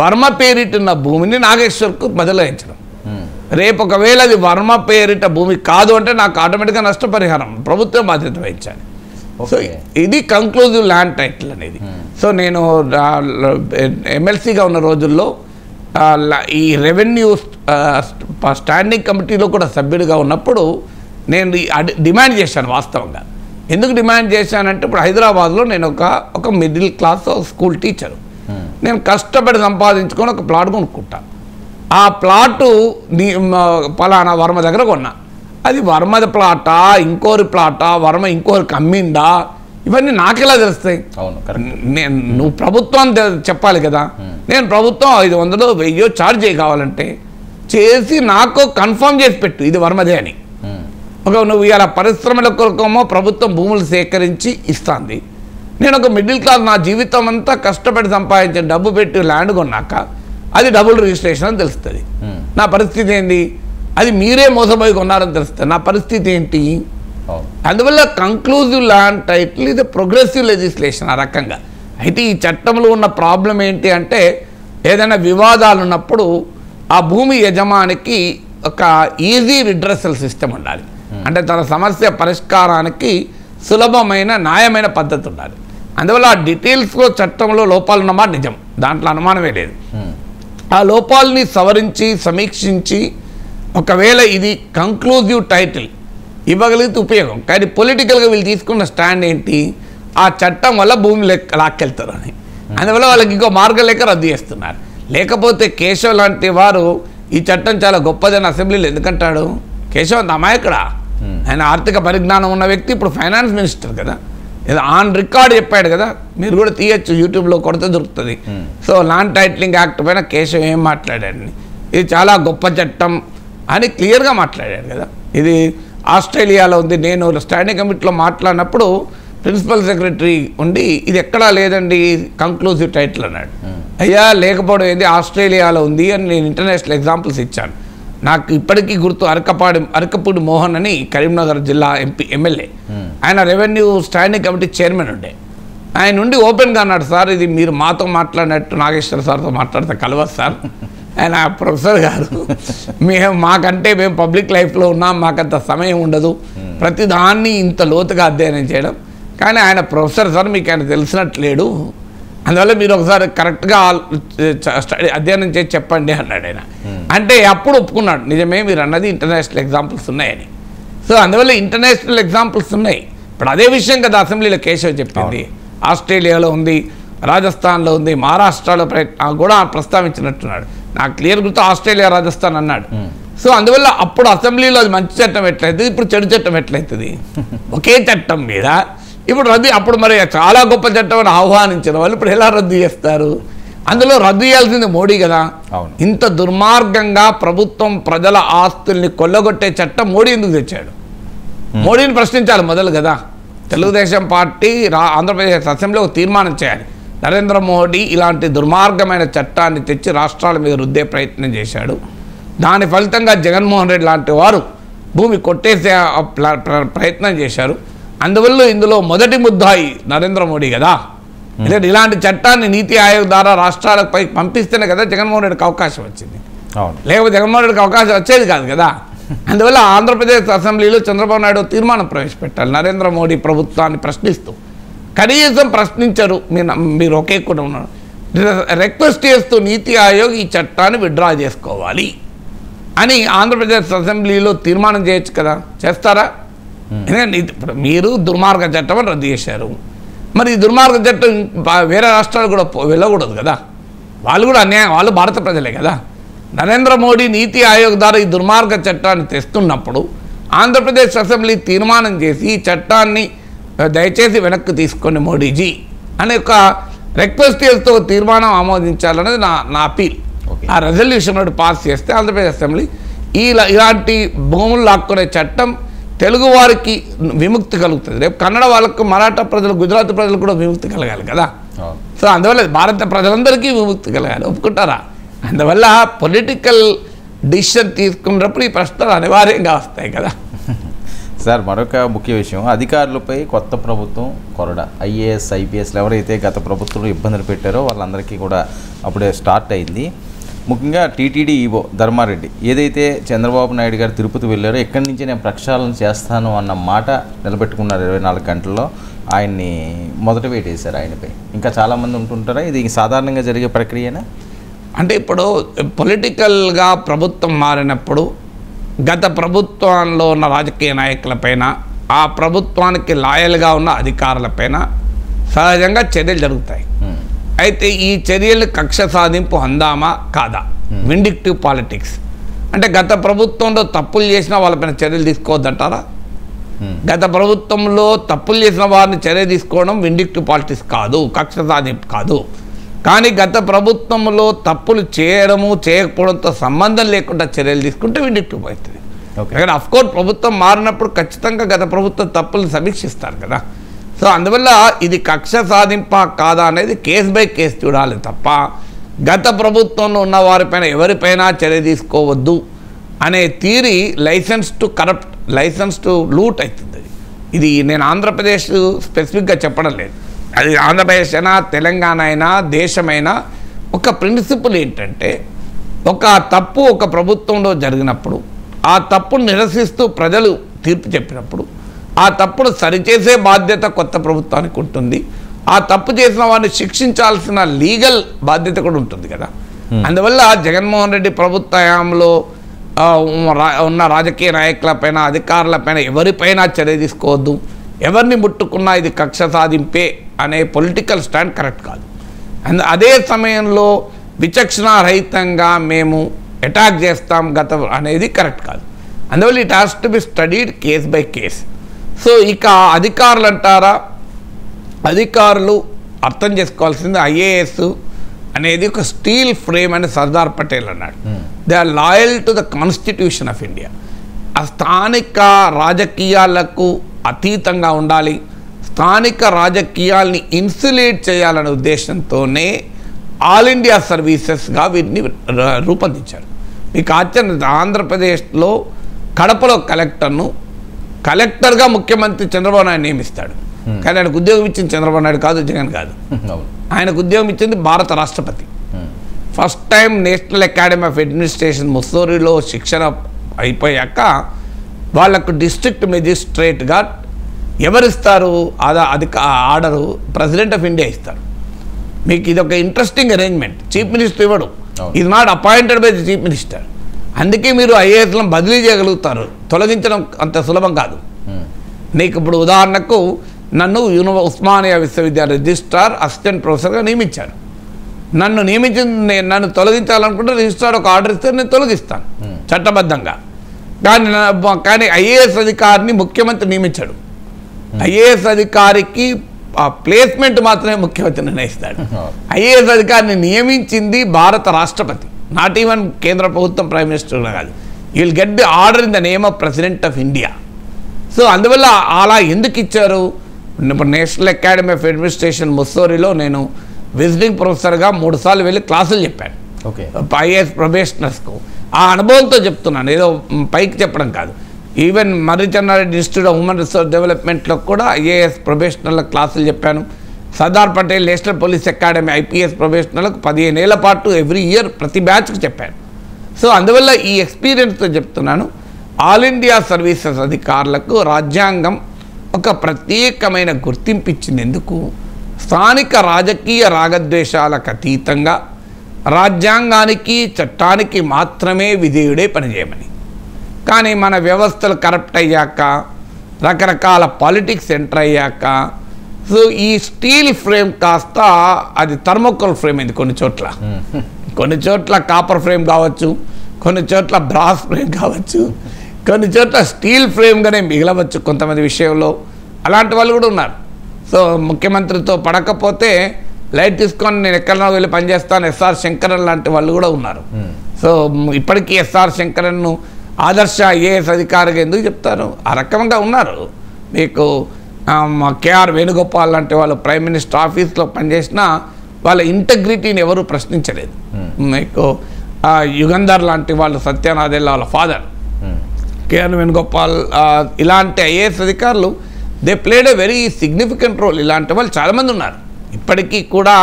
వర్మ పేరిటున్న భూమిని నాగేశ్వర్కు బదలాయించడం. రేపు ఒకవేళ అది వర్మ పేరిట భూమి కాదు అంటే నాకు ఆటోమేటిక్గా నష్టపరిహారం ప్రభుత్వం బాధ్యత వహించాలి. సో ఇది కంక్లూజివ్ ల్యాండ్ టైటిల్ అనేది. సో నేను ఎమ్మెల్సీగా ఉన్న రోజుల్లో ఈ రెవెన్యూ స్టాండింగ్ కమిటీలో కూడా సభ్యుడిగా ఉన్నప్పుడు నేను డిమాండ్ చేశాను. వాస్తవంగా ఎందుకు డిమాండ్ చేశానంటే ఇప్పుడు హైదరాబాద్లో నేను ఒక మిడిల్ క్లాస్ స్కూల్ టీచరు, నేను కష్టపడి సంపాదించుకొని ఒక ప్లాట్ కొనుక్కుంటాను. ఆ ప్లాటు పలానా వర్మ దగ్గర కొన్నా, అది వర్మది ప్లాటా ఇంకోరి ప్లాటా, వర్మ ఇంకోరికి అమ్మిందా, ఇవన్నీ నాకెలా తెలుస్తాయి? నువ్వు ప్రభుత్వం చెప్పాలి కదా. నేను ప్రభుత్వం 500 1000 ఛార్జ్ కావాలంటే చేసి నాకు కన్ఫర్మ్ చేసి పెట్టు ఇది వర్మదే అని. నువ్వు ఇలా పరిశ్రమల కొరకేమో ప్రభుత్వం భూములు సేకరించి ఇస్తుంది, నేను ఒక మిడిల్ క్లాస్, నా జీవితం అంతా కష్టపడి సంపాదించిన డబ్బు పెట్టి ల్యాండ్ కొన్నాక అది డబుల్ రిజిస్ట్రేషన్ అని తెలుస్తుంది. నా పరిస్థితి ఏంటి? అది మీరే మోసపోయి కొన్నారని తెలుస్తుంది. నా పరిస్థితి ఏంటి? అందువల్ల కంక్లూజివ్ ల్యాండ్ టైటిల్ ఇది ప్రోగ్రెసివ్ లెజిస్లేషన్ ఆ రకంగా. అయితే ఈ చట్టంలో ఉన్న ప్రాబ్లం ఏంటి అంటే, ఏదైనా వివాదాలు ఉన్నప్పుడు ఆ భూమి యజమానికి ఒక ఈజీ రిడ్రెసల్ సిస్టమ్ ఉండాలి. అంటే తన సమస్య పరిష్కారానికి సులభమైన న్యాయమైన పద్ధతి ఉండాలి. అందువల్ల ఆ డీటెయిల్స్లో చట్టంలో లోపాలు ఉన్నమాట నిజం, దాంట్లో అనుమానమే లేదు. ఆ లోపాలని సవరించి సమీక్షించి ఒకవేళ ఇది కంక్లూజివ్ టైటిల్ ఇవ్వగలిగితే ఉపయోగం. కానీ పొలిటికల్గా వీళ్ళు తీసుకున్న స్టాండ్ ఏంటి, ఆ చట్టం వల్ల భూమి లాక్కెళ్తారు అని. అందువల్ల వాళ్ళకి ఇంకో మార్గం లేక రద్దు చేస్తున్నారు. లేకపోతే కేశవ్ లాంటి వారు ఈ చట్టం చాలా గొప్పదని అసెంబ్లీలో ఎందుకంటాడు? కేశవ్ అంత అమాయకుడా? ఆయన ఆర్థిక పరిజ్ఞానం ఉన్న వ్యక్తి, ఇప్పుడు ఫైనాన్స్ మినిస్టర్ కదా, ఏదో ఆన్ రికార్డ్ చెప్పాడు కదా, మీరు కూడా తీయచ్చు, యూట్యూబ్లో కొడితే దొరుకుతుంది. సో ల్యాండ్ టైటిలింగ్ యాక్ట్ పైన కేశవ్ ఏం మాట్లాడాడని, ఇది చాలా గొప్ప చట్టం అని క్లియర్గా మాట్లాడాడు కదా. ఇది ఆస్ట్రేలియాలో ఉంది. నేను స్టాండింగ్ కమిటీలో మాట్లాడినప్పుడు ప్రిన్సిపల్ సెక్రటరీ ఉండి ఇది ఎక్కడా లేదండి కంక్లూజివ్ టైటిల్ అన్నాడు. అయ్యా లేకపోవడం ఏంది, ఆస్ట్రేలియాలో ఉంది అని నేను ఇంటర్నేషనల్ ఎగ్జాంపుల్స్ ఇచ్చాను. నాకు ఇప్పటికీ గుర్తు అరకపూడి మోహన్ అని కరీంనగర్ జిల్లా ఎమ్మెల్యే, ఆయన రెవెన్యూ స్టాండింగ్ కమిటీ చైర్మన్ ఉండే. ఆయన నుండి ఓపెన్గా అన్నాడు, సార్ ఇది మీరు మాతో మాట్లాడినట్టు నాగేశ్వర సార్తో మాట్లాడితే కలవదు సార్. ఆయన ప్రొఫెసర్ గారు, మాకంటే మేము పబ్లిక్ లైఫ్లో ఉన్నాం, మాకంత సమయం ఉండదు ప్రతి దాన్ని ఇంత లోతుగా అధ్యయనం చేయడం. కానీ ఆయన ప్రొఫెసర్ సార్, మీకు ఆయన తెలిసినట్లేడు, అందువల్ల మీరు ఒకసారి కరెక్ట్గా అధ్యయనం చేసి చెప్పండి అన్నాడు ఆయన. అంటే అప్పుడు ఒప్పుకున్నాడు, నిజమే మీరు అన్నది ఇంటర్నేషనల్ ఎగ్జాంపుల్స్ ఉన్నాయని. సో అందువల్ల ఇంటర్నేషనల్ ఎగ్జాంపుల్స్ ఉన్నాయి. ఇప్పుడు అదే విషయం కదా అసెంబ్లీలో కేశవ్ చెప్పింది. ఆస్ట్రేలియాలో ఉంది, రాజస్థాన్లో ఉంది, మహారాష్ట్రలో కూడా ప్రస్తావించినట్టున్నాడు. నాకు క్లియర్ గుర్తు ఆస్ట్రేలియా రాజస్థాన్ అన్నాడు. సో అందువల్ల అప్పుడు అసెంబ్లీలో అది మంచి చట్టం ఎట్లయితుంది, ఇప్పుడు చెడు చట్టం ఎట్లయితుంది? ఒకే చట్టం మీద ఇప్పుడు రద్దు, అప్పుడు మరి చాలా గొప్ప చట్టం అని ఆహ్వానించిన వాళ్ళు ఇప్పుడు ఎలా రద్దు చేస్తారు? అందులో రద్దు చేయాల్సింది మోడీ కదా. ఇంత దుర్మార్గంగా ప్రభుత్వం ప్రజల ఆస్తుల్ని కొల్లగొట్టే చట్టం మోడీ ఎందుకు తెచ్చాడు? మోడీని ప్రశ్నించాలి మొదలు కదా. తెలుగుదేశం పార్టీ ఆంధ్రప్రదేశ్ అసెంబ్లీలో తీర్మానం చేయాలి, నరేంద్ర మోడీ ఇలాంటి దుర్మార్గమైన చట్టాన్ని తెచ్చి రాష్ట్రాల మీద రుద్దే ప్రయత్నం చేశాడు, దాని ఫలితంగా జగన్మోహన్ రెడ్డి లాంటి వారు భూమి కొట్టేసే ప్రయత్నం చేశారు, అందువల్ల ఇందులో మొదటి ముద్దాయి నరేంద్ర మోడీ కదా. ఎందుకంటే ఇలాంటి చట్టాన్ని నీతి ఆయోగ్ ద్వారా రాష్ట్రాలకు పైకి పంపిస్తేనే కదా జగన్మోహన్ రెడ్డికి అవకాశం వచ్చింది, లేకపోతే జగన్మోహన్ రెడ్డికి అవకాశం వచ్చేది కాదు కదా. అందువల్ల ఆంధ్రప్రదేశ్ అసెంబ్లీలో చంద్రబాబు నాయుడు తీర్మానం ప్రవేశపెట్టాలి నరేంద్ర మోడీ ప్రభుత్వాన్ని ప్రశ్నిస్తూ. కనీసం ప్రశ్నించరు, మీరు ఒకే కూడా ఉన్నారు, రిక్వెస్ట్ చేస్తూ నీతి ఆయోగ్ ఈ చట్టాన్ని విత్డ్రా చేసుకోవాలి అని ఆంధ్రప్రదేశ్ అసెంబ్లీలో తీర్మానం చేయొచ్చు కదా. చేస్తారా? ఎందుకంటే ఇప్పుడు మీరు దుర్మార్గ చట్టం అని రద్దు చేశారు, మరి ఈ దుర్మార్గ చట్టం వేరే రాష్ట్రాలు కూడా వెళ్ళకూడదు కదా, వాళ్ళు కూడా అన్యాయం, వాళ్ళు భారత ప్రజలే కదా. నరేంద్ర మోడీ నీతి ఆయోగ్ ద్వారా ఈ దుర్మార్గ చట్టాన్ని తెస్తున్నప్పుడు ఆంధ్రప్రదేశ్ అసెంబ్లీ తీర్మానం చేసి ఈ చట్టాన్ని దయచేసి వెనక్కి తీసుకోండి మోడీజీ అనే ఒక రిక్వెస్ట్ చేస్తూ తీర్మానం ఆమోదించాలనేది నా అపీల్. ఆ రెజల్యూషన్ పాస్ చేస్తే ఆంధ్రప్రదేశ్ అసెంబ్లీ ఇలాంటి భూములు లాక్కునే చట్టం తెలుగు వారికి విముక్తి కలుగుతుంది. రేపు కన్నడ వాళ్ళకు, మరాఠా ప్రజలు, గుజరాత్ ప్రజలు కూడా విముక్తి కలగాలి కదా. సో అందువల్ల భారత ప్రజలందరికీ విముక్తి కలగాలి, ఒప్పుకుంటారా? అందువల్ల పొలిటికల్ డిసిషన్ తీసుకున్నప్పుడు ఈ ప్రశ్నలు అనివార్యంగా వస్తాయి కదా. సార్ మరొక ముఖ్య విషయం, అధికారులపై కొత్త ప్రభుత్వం కొరడా. ఐఏఎస్ ఐపీఎస్లు ఎవరైతే గత ప్రభుత్వంలో ఇబ్బందులు పెట్టారో వాళ్ళందరికీ కూడా అప్పుడే స్టార్ట్ అయింది. ముఖ్యంగా టీటీడీ ఈవో ధర్మారెడ్డి ఏదైతే చంద్రబాబు నాయుడు గారు తిరుపతి వెళ్ళారో ఎక్కడి నుంచి నేను ప్రక్షాళన చేస్తాను అన్న మాట నిలబెట్టుకున్నారు 24 గంటల్లో. ఆయన్ని మొదట వేటేశారు ఆయనపై. ఇంకా చాలామంది ఉంటుంటారా? ఇది సాధారణంగా జరిగే ప్రక్రియనా? అంటే ఇప్పుడు పొలిటికల్గా ప్రభుత్వం మారినప్పుడు గత ప్రభుత్వంలో ఉన్న రాజకీయ నాయకులపైన, ఆ ప్రభుత్వానికి లాయల్గా ఉన్న అధికారులపైన సహజంగా చర్యలు జరుగుతాయి. అయితే ఈ చర్యలు కక్ష సాధింపు హందామా కాదా, విండిక్టివ్ పాలిటిక్స్ అంటే గత ప్రభుత్వంలో తప్పులు చేసిన వాళ్ళపైన చర్యలు తీసుకోవద్దంటారా? గత ప్రభుత్వంలో తప్పులు చేసిన వారిని చర్య తీసుకోవడం విండిక్టివ్ పాలిటిక్స్ కాదు, కక్ష సాధింపు కాదు. కానీ గత ప్రభుత్వంలో తప్పులు చేయడము చేయకపోవడంతో సంబంధం లేకుండా చర్యలు తీసుకుంటే విండిక్టివ్ అవుతుంది. కానీ అఫ్కోర్స్ ప్రభుత్వం మారినప్పుడు ఖచ్చితంగా గత ప్రభుత్వం తప్పులు సమీక్షిస్తారు కదా. సో అందువల్ల ఇది కక్ష సాధింప కాదా అనేది కేస్ బై కేసు చూడాలి తప్ప గత ప్రభుత్వంలో ఉన్న వారిపైన ఎవరిపైనా చర్య తీసుకోవద్దు అనే theory licence to corrupt, licence to loot అవుతుంది. ఇది నేను ఆంధ్రప్రదేశ్ స్పెసిఫిక్గా చెప్పడం లేదు, అది ఆంధ్రప్రదేశ్ అయినా తెలంగాణ అయినా దేశమైనా ఒక ప్రిన్సిపల్ ఏంటంటే ఒక తప్పు ఒక ప్రభుత్వంలో జరిగినప్పుడు ఆ తప్పును నిరసిస్తూ ప్రజలు తీర్పు చెప్పినప్పుడు ఆ తప్పును సరిచేసే బాధ్యత కొత్త ప్రభుత్వానికి ఉంటుంది. ఆ తప్పు చేసిన వారిని శిక్షించాల్సిన లీగల్ బాధ్యత కూడా ఉంటుంది కదా. అందువల్ల జగన్మోహన్ రెడ్డి ప్రభుత్వ హయాంలో ఉన్న రాజకీయ నాయకులపైన అధికారులపైన ఎవరిపైన చర్య తీసుకోవద్దు, ఎవరిని ముట్టుకున్నా ఇది కక్ష సాధింపే అనే పొలిటికల్ స్టాండ్ కరెక్ట్ కాదు. అదే సమయంలో విచక్షణారహితంగా మేము అటాక్ చేస్తాం గత అనేది కరెక్ట్ కాదు. అందువల్ల it has to be studied case by case. So ఇక అధికారులు అంటారా, అధికారులు అర్థం చేసుకోవాల్సింది ఐఏఎస్ అనేది ఒక స్టీల్ ఫ్రేమ్ అని సర్దార్ పటేల్ అన్నాడు. They are loyal to the constitution of India. ఆ స్థానిక రాజకీయాలకు అతీతంగా ఉండాలి, స్థానిక రాజకీయాల్ని ఇన్సులేట్ చేయాలనే ఉద్దేశంతోనే ఆల్ ఇండియా సర్వీసెస్గా వీటిని రూపొందించారు. మీకు ఆంధ్రప్రదేశ్లో కడపలో కలెక్టర్గా ముఖ్యమంత్రి చంద్రబాబు నాయుడు నియమిస్తాడు. కానీ ఆయనకు ఉద్యోగం ఇచ్చింది చంద్రబాబు నాయుడు కాదు, జగన్ కాదు. ఆయనకు ఉద్యోగం ఇచ్చింది భారత రాష్ట్రపతి. First time National Academy of Administration ముస్సోరిలో శిక్షణ అయిపోయాక వాళ్ళకు డిస్ట్రిక్ట్ మెజిస్ట్రేట్గా ఎవరిస్తారు అది ఆర్డరు ప్రెసిడెంట్ ఆఫ్ ఇండియా ఇస్తారు. మీకు ఇది ఒక ఇంట్రెస్టింగ్ అరేంజ్మెంట్. చీఫ్ మినిస్టర్ ఇవ్వడు, is not appointed by the chief minister. అందుకే మీరు ఐఏఎస్లను బదిలీ చేయగలుగుతారు, తొలగించడం అంత సులభం కాదు. నీకు ఇప్పుడు ఉదాహరణకు నన్ను ఉస్మానియా విశ్వవిద్యాలయ రిజిస్ట్రార్ అసిస్టెంట్ ప్రొఫెసర్గా నియమించారు. నన్ను తొలగించాలనుకుంటే రిజిస్ట్రార్ ఒక ఆర్డర్ ఇస్తే నేను తొలగిస్తాను చట్టబద్ధంగా. కానీ ఐఏఎస్ అధికారిని ముఖ్యమంత్రి నియమించాడు. ఐఏఎస్ అధికారికి ప్లేస్మెంట్ మాత్రమే ముఖ్యమంత్రి నిర్ణయిస్తాడు. ఐఏఎస్ అధికారిని నియమించింది భారత రాష్ట్రపతి, నాట్ ఈవెన్ కేంద్ర ప్రభుత్వం ప్రైమ్ మినిస్టర్ కాదు. You will get the order in the name of president of India. So అందువల్ల అలా ఎందుకు ఇచ్చారు? ఇప్పుడు నేషనల్ అకాడమీ ఆఫ్ అడ్మినిస్ట్రేషన్ ముస్సోరిలో నేను విజిటింగ్ ప్రొఫెసర్గా 3 సార్లు వెళ్ళి క్లాసులు చెప్పాను ఐఏఎస్ ప్రొబేషనర్స్కు. ఆ అనుభవంతో చెప్తున్నాను, ఏదో పైకి చెప్పడం కాదు. Even Marri Chenna Reddy Institute of Human Resource డెవలప్మెంట్లో కూడా ఐఏఎస్ ప్రొబేషనర్లకు క్లాసులు చెప్పాను. Sardar Patel National Police Academy IPS ప్రొబేషనర్లకు 15 ఏళ్ల పాటు ఎవ్రీ ఇయర్ ప్రతి బ్యాచ్కి చెప్పాను. సో అందువల్ల ఈ ఎక్స్పీరియన్స్తో చెప్తున్నాను, ఆల్ ఇండియా సర్వీసెస్ అధికారులకు రాజ్యాంగం ఒక ప్రత్యేకమైన గుర్తింపు ఇచ్చినందుకు స్థానిక రాజకీయ రాగద్వేషాలకు అతీతంగా రాజ్యాంగానికి చట్టానికి మాత్రమే విధేయుడే పనిచేయమని. కానీ మన వ్యవస్థలు కరప్ట్ అయ్యాక, రకరకాల పాలిటిక్స్ ఎంటర్ అయ్యాక, సో ఈ స్టీల్ ఫ్రేమ్ కాస్త అది థర్మోకోల్ ఫ్రేమ్ అయింది. కొన్ని చోట్ల కాపర్ ఫ్రేమ్ కావచ్చు, కొన్ని చోట్ల బ్రాస్ ఫ్రేమ్ కావచ్చు, కొన్ని చోట్ల స్టీల్ ఫ్రేమ్గానే మిగలవచ్చు కొంతమంది విషయంలో. అలాంటి వాళ్ళు కూడా ఉన్నారు. సో ముఖ్యమంత్రితో పడకపోతే లైట్ తీసుకొని నేను ఎక్కడైనా వెళ్ళి పనిచేస్తాను ఎస్ఆర్ శంకరన్ లాంటి వాళ్ళు కూడా ఉన్నారు. సో ఇప్పటికీ ఎస్ఆర్ శంకరన్ను ఆదర్శ ఐఏఎస్ అధికారిగా ఎందుకు చెప్తారు? ఆ రకంగా ఉన్నారు. మీకు కేఆర్ వేణుగోపాల్ లాంటి వాళ్ళు ప్రైమ్ మినిస్టర్ ఆఫీస్లో పనిచేసినా వాళ్ళ ఇంటగ్రిటీని ఎవరు ప్రశ్నించలేదు. మీకు యుగంధర్ లాంటి వాళ్ళు, సత్యనాథెల్లా వాళ్ళ ఫాదర్, కేఆర్ వేణుగోపాల్, ఇలాంటి ఐఏఎస్ అధికారులు they played a very significant role. ఇలాంటి వాళ్ళు చాలామంది ఉన్నారు. ఇప్పటికీ కూడా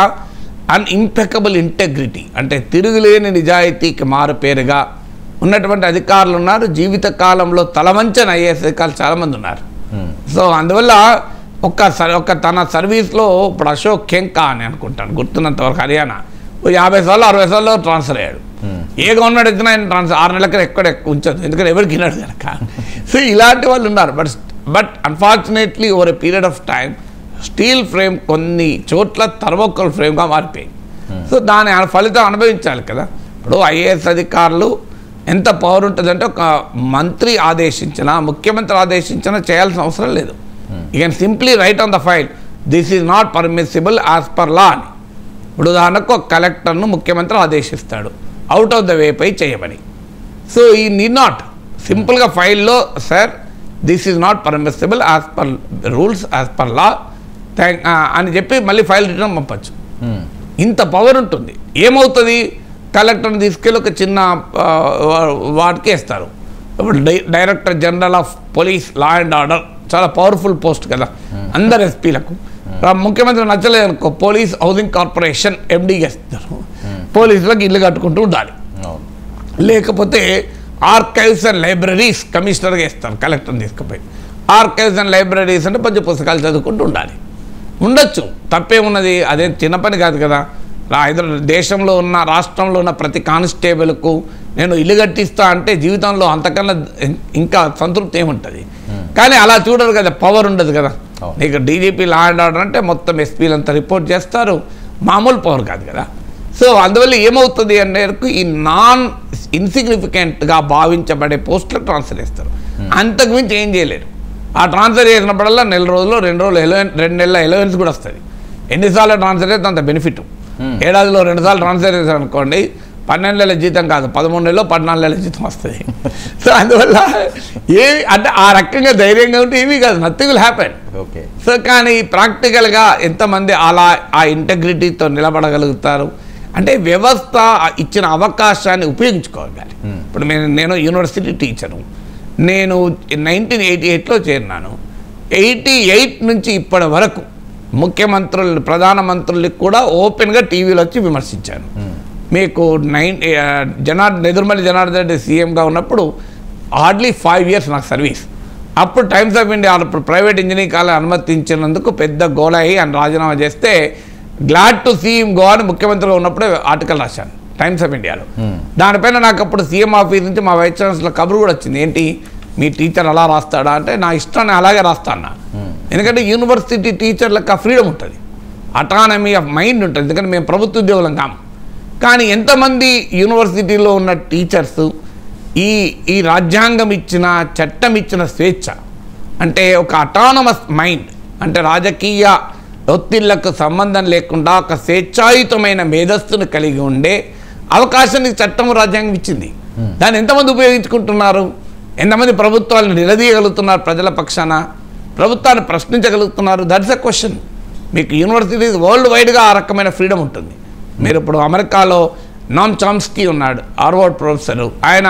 అన్ఇంపెకబుల్ ఇంటెగ్రిటీ అంటే తిరుగులేని నిజాయితీకి మారుపేరుగా ఉన్నటువంటి అధికారులు ఉన్నారు. జీవితకాలంలో తలవంచని ఐఏఎస్ అధికారులు చాలామంది ఉన్నారు. సో అందువల్ల తన సర్వీస్లో ఇప్పుడు అశోక్ ఖెంకా అని అనుకుంటాను, గుర్తున్నంతవరకు హర్యానా 50 సార్లు 60 సార్లు ట్రాన్స్ఫర్ అయ్యాడు. ఏ గవర్నమెంట్ వచ్చినా ఆయన ట్రాన్స్ఫర్ 6 నెలల ఎక్కడ ఉంచదు, ఎందుకంటే ఎవరికి విన్నాడు కనుక. సో ఇలాంటి వాళ్ళు ఉన్నారు. But unfortunately over a period of time steel frame కొన్ని చోట్ల థర్మోకోల్ ఫ్రేమ్గా మారిపోయింది. సో దాని ఫలితం అనుభవించాలి కదా. ఇప్పుడు ఐఏఎస్ అధికారులు ఎంత పవర్ ఉంటుందంటే ఒక మంత్రి ఆదేశించినా, ముఖ్యమంత్రి ఆదేశించినా చేయాల్సిన అవసరం లేదు. You can simply right on the file this is not permissible as per law అని. ఇప్పుడు ఉదాహరణకు ఒక కలెక్టర్ను ముఖ్యమంత్రి ఆదేశిస్తాడు అవుట్ ఆఫ్ ద వే పై చేయమని. సో ఈ నీడ్ నాట్ సింపుల్గా ఫైల్లో sir this is not permissible as per rules as per law అని చెప్పి మళ్ళీ ఫైల్ రిటర్న్ పంపచ్చు. ఇంత పవర్ ఉంటుంది. ఏమవుతుంది, కలెక్టర్ని తీసుకెళ్ళి ఒక చిన్న వాటికి వేస్తారు. ఇప్పుడు director general of police law and order చాలా పవర్ఫుల్ పోస్ట్ కదా అందరు ఎస్పీలకు. ముఖ్యమంత్రి నచ్చలేదు అనుకో, పోలీస్ హౌసింగ్ కార్పొరేషన్ ఎండీకి వేస్తారు. పోలీసులకు ఇల్లు కట్టుకుంటూ ఉండాలి. లేకపోతే ఆర్కైవ్స్ అండ్ లైబ్రరీస్ కమిషనర్గా వేస్తారు కలెక్టర్ని తీసుకుపోయి. ఆర్కైవ్స్ అండ్ లైబ్రరీస్ అంటే పంచ పుస్తకాలు చదువుకుంటూ ఉండాలి. ఉండొచ్చు, తప్పేమున్నది, అదే చిన్న పని కాదు కదా. దేశంలో ఉన్న రాష్ట్రంలో ఉన్న ప్రతి కానిస్టేబుల్కు నేను ఇల్లు కట్టిస్తా అంటే జీవితంలో అంతకన్నా ఇంకా సంతృప్తి ఏముంటుంది. కానీ అలా చూడరు కదా, పవర్ ఉండదు కదా. నీకు డీజీపీ లా అండ్ ఆర్డర్ అంటే మొత్తం ఎస్పీలంతా రిపోర్ట్ చేస్తారు, మామూలు పవర్ కాదు కదా. సో అందువల్ల ఏమవుతుంది అంటే ఈ నాన్ ఇన్సిగ్నిఫికెంట్గా భావించబడే పోస్టులకు ట్రాన్స్ఫర్ చేస్తారు. అంతకుమించి ఏం చేయలేరు. ఆ ట్రాన్స్ఫర్ చేసినప్పుడల్లా నెల రోజులు 2 రోజులు 2 నెలల ఎలవెన్స్ కూడా వస్తుంది. ఎన్నిసార్లు ట్రాన్స్ఫర్ చేస్తే అంత బెనిఫిట్. ఏడాదిలో 2 సార్లు ట్రాన్స్ఫర్ చేశారు అనుకోండి, 12 నెలల జీతం కాదు 13 నెలలో 14 నెలల జీతం వస్తుంది. సో అందువల్ల ఏమి అంటే ఆ రకంగా ధైర్యంగా ఉంటే ఏమీ కాదు, nothing will happen. Okay. So కానీ ప్రాక్టికల్గా ఎంతమంది అలా ఆ ఇంటెగ్రిటీతో నిలబడగలుగుతారు అంటే వ్యవస్థ ఇచ్చిన అవకాశాన్ని ఉపయోగించుకోగలి. ఇప్పుడు నేను యూనివర్సిటీ టీచరు, నేను 1988లో చేరినాను. 88 నుంచి ఇప్పటి వరకు ముఖ్యమంత్రులు ప్రధానమంత్రులకు కూడా ఓపెన్గా టీవీలో వచ్చి విమర్శించాను. మీకు నెదురుమల్లి జనార్దన్ రెడ్డి సీఎంగా ఉన్నప్పుడు హార్డ్లీ 5 years నాకు సర్వీస్. అప్పుడు Times of India private engineering college అనుమతించినందుకు పెద్ద గోల అయ్యి ఆయన రాజీనామా చేస్తే glad to see him go అని ముఖ్యమంత్రిగా ఉన్నప్పుడే ఆర్టికల్ రాశాను టైమ్స్ ఆఫ్ ఇండియాలో. దానిపైన నాకు అప్పుడు సీఎం ఆఫీస్ నుంచి మా వైస్ ఛాన్సలర్ కబురు కూడా వచ్చింది, ఏంటి మీ టీచర్ అలా రాస్తాడా అంటే, నా ఇష్టాన్ని అలాగే రాస్తాను. ఎందుకంటే యూనివర్సిటీ టీచర్లకు ఆ ఫ్రీడమ్ ఉంటుంది, అటానమీ ఆఫ్ మైండ్ ఉంటుంది. ఎందుకంటే మేము ప్రభుత్వ ఉద్యోగులం కాము. కానీ ఎంతమంది యూనివర్సిటీలో ఉన్న టీచర్స్ ఈ రాజ్యాంగం ఇచ్చిన చట్టం ఇచ్చిన స్వేచ్ఛ అంటే ఒక అటానమస్ మైండ్ అంటే రాజకీయ ఒత్తిళ్లకు సంబంధం లేకుండా ఒక స్వేచ్ఛాయుతమైన మేధస్సును కలిగి ఉండే అవకాశాన్ని చట్టం రాజ్యాంగం ఇచ్చింది. దాన్ని ఎంతమంది ఉపయోగించుకుంటున్నారు, ఎంతమంది ప్రభుత్వాలను నిలదీయగలుగుతున్నారు, ప్రజల పక్షాన ప్రభుత్వాన్ని ప్రశ్నించగలుగుతున్నారు, దట్స్ ఎ క్వశ్చన్. మీకు యూనివర్సిటీ వరల్డ్ వైడ్గా ఆ రకమైన ఫ్రీడమ్ ఉంటుంది. మీరు ఇప్పుడు అమెరికాలో నామ్ చామ్స్కీ ఉన్నాడు, హార్వర్డ్ ప్రొఫెసరు. ఆయన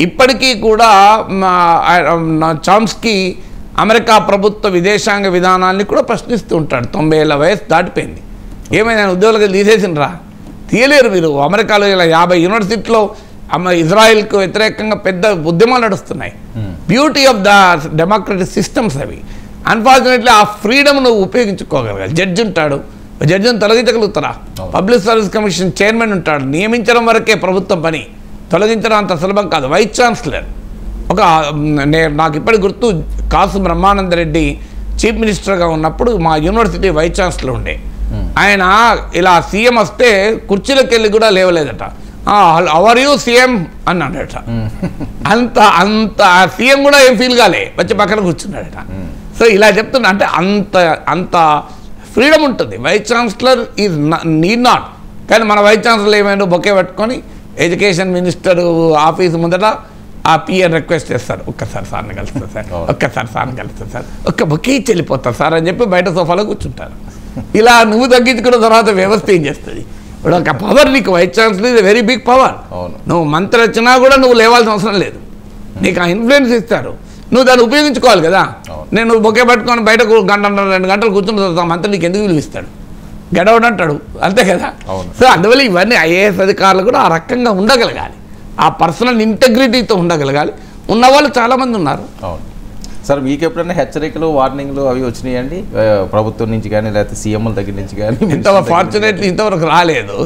ఇప్పటికీ కూడా చామ్స్కీ అమెరికా ప్రభుత్వ విదేశాంగ విధానాన్ని కూడా ప్రశ్నిస్తూ ఉంటాడు. 90 ఏళ్ల వయసు దాటిపోయింది. ఏమైనా ఉద్యోగులకు తీసేసినరా, తీయలేరు. మీరు అమెరికాలో ఇలా 50 యూనివర్సిటీలో ఇజ్రాయిల్కు వ్యతిరేకంగా పెద్ద ఉద్యమాలు నడుస్తున్నాయి. Beauty of the democratic systems అవి. అన్ఫార్చునేట్లీ ఆ ఫ్రీడమ్ నువ్వు ఉపయోగించుకోగలగాలి. జడ్జి ఉంటాడు, జడ్జిని తొలగించగలుగుతారా? పబ్లిక్ సర్వీస్ కమిషన్ చైర్మన్ ఉంటాడు, నియమించడం వరకే ప్రభుత్వం పని, తొలగించడం అంత సులభం కాదు. వైస్ ఛాన్సలర్ నాకు ఇప్పటికి గుర్తు, కాసు బ్రహ్మానంద రెడ్డి చీఫ్ మినిస్టర్గా ఉన్నప్పుడు మా యూనివర్సిటీ వైస్ ఛాన్సలర్ ఉండే. ఆయన ఇలా సీఎం వస్తే కుర్చీలోకి వెళ్ళి కూడా లేవలేదట. అవర్ యూ సీఎం అన్నాడట. అంత సీఎం కూడా ఏం ఫీల్ కాలే, వచ్చి పక్కన కూర్చున్నాడట. సో ఇలా చెప్తున్నా అంటే అంత ఫ్రీడమ్ ఉంటుంది. Vice chancellor is need not. కానీ మన వైస్ ఛాన్సలర్ ఏమైనా బొకే పట్టుకొని ఎడ్యుకేషన్ మినిస్టర్ ఆఫీస్ ముందట ఆ పిఎన్ రిక్వెస్ట్ చేస్తారు, ఒక్కసారి సార్ని కలుస్తారు సార్, ఒక్కసారి సార్ని కలుస్తారు సార్, ఒక్క బొకే ఇచ్చి వెళ్ళిపోతారు సార్ అని చెప్పి బయట సోఫాలో కూర్చుంటారు. ఇలా నువ్వు తగ్గించుకున్న తర్వాత వ్యవస్థ ఏం చేస్తుంది? ఇప్పుడు ఒక పవర్ నీకు వైస్ ఛాన్సలర్ ఇది వెరీ బిగ్ పవర్. నువ్వు మంత్రి వచ్చినా కూడా నువ్వు లేవాల్సిన అవసరం లేదు, నీకు ఆ ఇన్ఫ్లుయెన్స్ ఇస్తారు, నువ్వు దాన్ని ఉపయోగించుకోవాలి కదా. నేను బొకే పట్టుకొని బయటకు 1-2 గంటలు కూర్చున్న తర్వాత మంత్రి నీకు ఎందుకు విలువిస్తాడు, గడవడు అంటాడు, అంతే కదా. సో అందువల్ల ఇవన్నీ ఐఏఎస్ అధికారులు కూడా ఆ రకంగా ఉండగలగాలి, ఆ పర్సనల్ ఇంటెగ్రిటీతో ఉండగలగాలి. ఉన్నవాళ్ళు చాలామంది ఉన్నారు. అవును సార్, మీకు ఎప్పుడైనా హెచ్చరికలు వార్నింగ్లు అవి వచ్చినాయండి ప్రభుత్వం నుంచి కానీ లేకపోతే సీఎంల దగ్గర నుంచి కానీ? ఫార్చునేట్లీ ఇంతవరకు రాలేదు.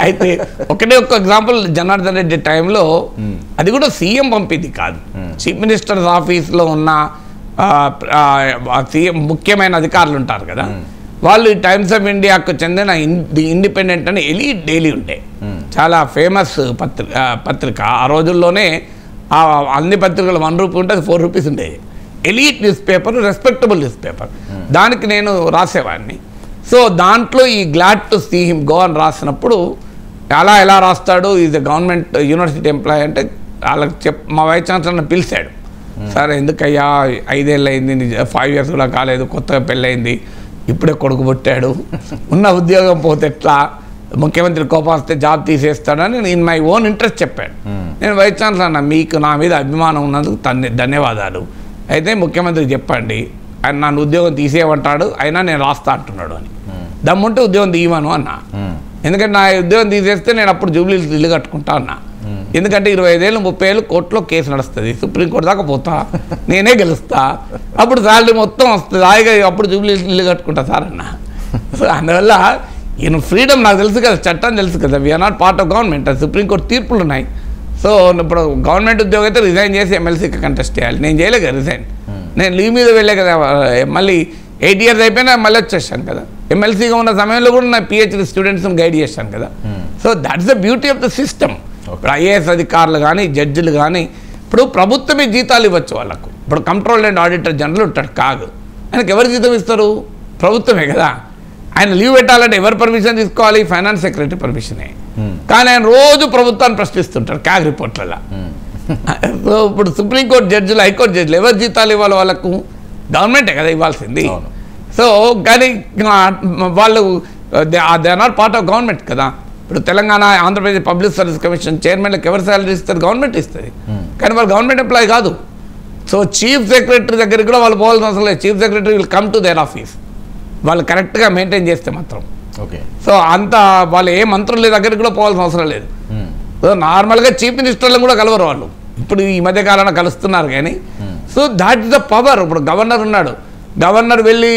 అయితే ఒక్క ఎగ్జాంపుల్, జనార్దన్ రెడ్డి టైంలో అది కూడా సీఎం పంపింది కాదు, చీఫ్ మినిస్టర్స్ ఆఫీస్లో ఉన్న సీఎం ముఖ్యమైన అధికారులు ఉంటారు కదా, వాళ్ళు టైమ్స్ ఆఫ్ ఇండియాకు చెందిన ఇండిపెండెంట్ అని ఎలీట్ డైలీ ఉండే, చాలా ఫేమస్ పత్రిక. ఆ రోజుల్లోనే అన్ని పత్రికలు 1 రూపీ ఉంటే అది 4 రూపీస్ ఉండేది. Elite newspaper, respectable newspaper. దానికి నేను రాసేవాడిని. సో దాంట్లో ఈ glad to see him go అని రాసినప్పుడు ఎలా రాస్తాడు, is a government university employee అంటే వాళ్ళకి మా వైస్ ఛాన్సలర్ని పిలిచాడు. సార్ ఎందుకయ్యా 5 ఏళ్ళు అయింది, 5 years కూడా కాలేదు, కొత్తగా పెళ్ళయింది, ఇప్పుడే కొడుకు పుట్టాడు, ఉన్న ఉద్యోగం పోతే ఎట్లా, ముఖ్యమంత్రి కోపం వస్తే జాబ్ తీసేస్తాడని నేను మై ఓన్ ఇంట్రెస్ట్ చెప్పాడు. నేను వైస్ ఛాన్సలర్ అన్న, మీకు నా మీద అభిమానం ఉన్నందుకు ధన్యవాదాలు, అయితే ముఖ్యమంత్రికి చెప్పండి ఆయన నన్ను ఉద్యోగం తీసేయమంటాడు, అయినా నేను రాస్తా అంటున్నాడు అని. దమ్ముంటే ఉద్యోగం తీయమను అన్న, ఎందుకంటే నా ఉద్యోగం తీసేస్తే నేను అప్పుడు జూబ్లీ ఇల్లు కట్టుకుంటా అన్నా. ఎందుకంటే 25 ఏళ్ళు 30 ఏళ్ళు కోర్టులో కేసు నడుస్తుంది, సుప్రీంకోర్టు దాకా పోతా, నేనే గెలుస్తా, అప్పుడు శాలరీ మొత్తం వస్తుంది, హాయిగా అప్పుడు జూబ్లీ ఇల్లు కట్టుకుంటా సార్ అన్న. సో అందువల్ల ఈయన ఫ్రీడమ్ నాకు తెలుసు కదా, చట్టం తెలుసు కదా, we are not part of government, supreme court తీర్పులు ఉన్నాయి. సో ఇప్పుడు గవర్నమెంట్ ఉద్యోగం అయితే రిజైన్ చేసి ఎమ్మెల్సీకి కంటెస్ట్ చేయాలి, నేను చేయలే కదా రిజైన్, నేను లీవ్ మీద వెళ్ళే కదా, మళ్ళీ 8 years అయిపోయినా మళ్ళీ వచ్చేసాను కదా, ఎమ్మెల్సీగా ఉన్న సమయంలో కూడా నా పిహెచ్డి స్టూడెంట్స్ని గైడ్ చేశాను కదా. So that's the beauty of the system. ఇప్పుడు ఐఏఎస్ అధికారులు కానీ జడ్జిలు కానీ ఇప్పుడు ప్రభుత్వమే జీతాలు ఇవ్వచ్చు వాళ్ళకు. ఇప్పుడు కంట్రోల్ అండ్ ఆడిటర్ జనరల్ ఉంటాడు కాదు, ఆయనకు ఎవరు జీతం ఇస్తారు? ప్రభుత్వమే కదా. ఆయన లీవ్ పెట్టాలంటే ఎవరు పర్మిషన్ తీసుకోవాలి? ఫైనాన్స్ సెక్రటరీ పర్మిషనే. కానీ ఆయన రోజు ప్రభుత్వాన్ని ప్రశ్నిస్తుంటారు క్యాగ్ రిపోర్ట్లలో. సో ఇప్పుడు సుప్రీంకోర్టు జడ్జిలు, హైకోర్టు జడ్జిలు ఎవరు జీతాలు ఇవ్వాలి వాళ్ళకు? గవర్నమెంటే కదా ఇవ్వాల్సింది. సో కానీ వాళ్ళు they are not part of government కదా. ఇప్పుడు Telangana, Andhra Pradesh public service commission చైర్మన్లకు ఎవరు శాలరీ ఇస్తారు? గవర్నమెంట్ ఇస్తుంది, కానీ వాళ్ళు గవర్నమెంట్ ఎంప్లాయీ కాదు. సో చీఫ్ సెక్రటరీ దగ్గరికి కూడా వాళ్ళు పోవాల్సిన అవసరం లేదు, chief secretary will come to their office, వాళ్ళు కరెక్ట్గా మెయింటైన్ చేస్తే మాత్రం. ఓకే. సో అంత వాళ్ళు ఏ మంత్రుల దగ్గరికి కూడా పోవాల్సిన అవసరం లేదు. సో నార్మల్గా చీఫ్ మినిస్టర్లను కూడా కలవరు వాళ్ళు, ఇప్పుడు ఈ మధ్య కాలంలో కలుస్తున్నారు కానీ. So that is the power. ఇప్పుడు గవర్నర్ ఉన్నాడు, గవర్నర్ వెళ్ళి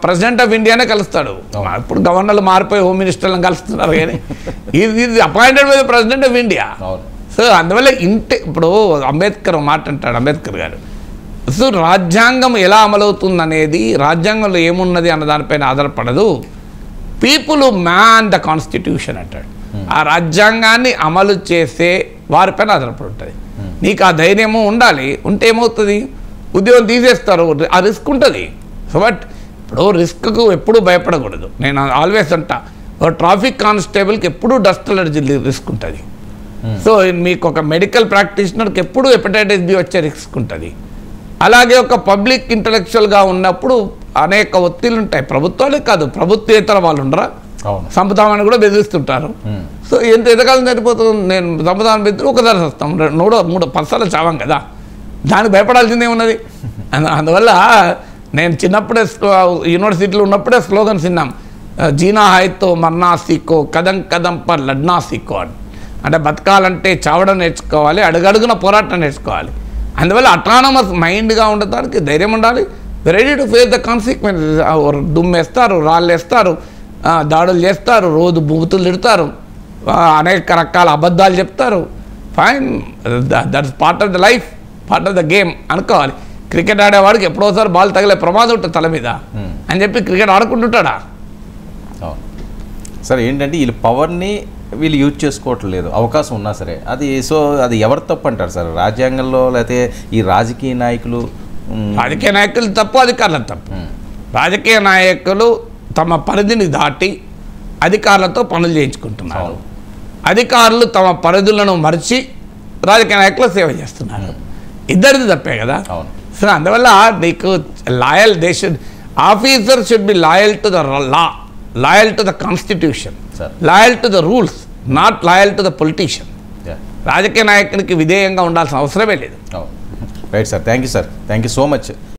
ప్రెసిడెంట్ ఆఫ్ ఇండియానే కలుస్తాడు. ఇప్పుడు గవర్నర్లు మారిపోయి హోమ్ మినిస్టర్లను కలుస్తున్నారు కానీ ఇది appointed by the president of India. So అందువల్ల ఇప్పుడు అంబేద్కర్ మాట అంటాడు, అంబేద్కర్ గారు, సో రాజ్యాంగం ఎలా అమలవుతుంది అనేది, రాజ్యాంగంలో ఏమున్నది అన్న దానిపైన ఆధారపడదు, పీపుల్ మ్యాన్ ద కాన్స్టిట్యూషన్ అంటాడు. ఆ రాజ్యాంగాన్ని అమలు చేసే వారిపైన ఆధారపడి ఉంటుంది. నీకు ఆ ధైర్యము ఉండాలి, ఉంటే ఏమవుతుంది? ఉద్యోగం తీసేస్తారు, ఆ రిస్క్ ఉంటుంది. సో బట్ ఇప్పుడు రిస్క్కు ఎప్పుడూ భయపడకూడదు. నేను ఆల్వేస్ అంటా, ట్రాఫిక్ కానిస్టేబుల్కి ఎప్పుడూ డస్ట్ అలర్జీ రిస్క్ ఉంటుంది. సో మీకు ఒక మెడికల్ ప్రాక్టీషనర్కి ఎప్పుడూ హెపటైటిస్ బి వచ్చే రిస్క్ ఉంటుంది. అలాగే ఒక పబ్లిక్ ఇంటలెక్చువల్గా ఉన్నప్పుడు అనేక ఒత్తిళ్ళు ఉంటాయి. ప్రభుత్వాలే కాదు, ప్రభుత్వేతర వాళ్ళు ఉండరా, సంపదామని కూడా బెదిరిస్తుంటారు. సో ఎంత ఎదగాలని సరిపోతుంది, నేను సంపదాన్ని బెదిరి ఒకసారి వస్తాం, 3 పర్సాలు చావం కదా, దానికి భయపడాల్సిందే ఉన్నది. అందువల్ల నేను చిన్నప్పుడే యూనివర్సిటీలో ఉన్నప్పుడే స్లోగన్స్ విన్నాం, జీనా హాయ్తో మర్నా సీకో, కదం కదం పర్ లడ్నా సీకో అని. అంటే బతకాలంటే చావడం నేర్చుకోవాలి, అడుగడుగున పోరాటం నేర్చుకోవాలి. అందువల్ల అటానమస్ మైండ్గా ఉండటానికి ధైర్యం ఉండాలి, ready to face the consequences. దుమ్మేస్తారు, రాళ్ళు వేస్తారు, దాడులు చేస్తారు, రోజు బూతులు తిడతారు, అనేక రకాల అబద్ధాలు చెప్తారు. Fine, that's part of the life, part of the game అనుకోవాలి. క్రికెట్ ఆడేవాడికి ఎప్పుడోసారి బాల్ తగిలే ప్రమాదం ఉంటుంది తల మీద అని చెప్పి క్రికెట్ ఆడుకుంటుంటాడా? సరే, ఏంటంటే వీళ్ళు పవర్ని వీళ్ళు యూజ్ చేసుకోవట్లేదు, అవకాశం ఉన్నా సరే. అది ఎవరు తప్పు అంటారు సార్? రాజ్యాంగంలో, లేకపోతే ఈ రాజకీయ నాయకులు? రాజకీయ నాయకులు తప్పు, అధికారుల తప్పు. రాజకీయ నాయకులు తమ పరిధిని దాటి అధికారులతో పనులు చేయించుకుంటున్నారు, అధికారులు తమ పరిధులను మరిచి రాజకీయ నాయకులు సేవ చేస్తున్నారు. ఇద్దరిది తప్పే కదా. సో అందువల్ల నీకు loyal, officer should be loyal to the law, loyal to the constitution, loyal to the rules, not loyal to the politician. రాజకీయ నాయకునికి విధేయంగా ఉండాల్సిన అవసరమే లేదు. Right sir, thank you sir, thank you so much.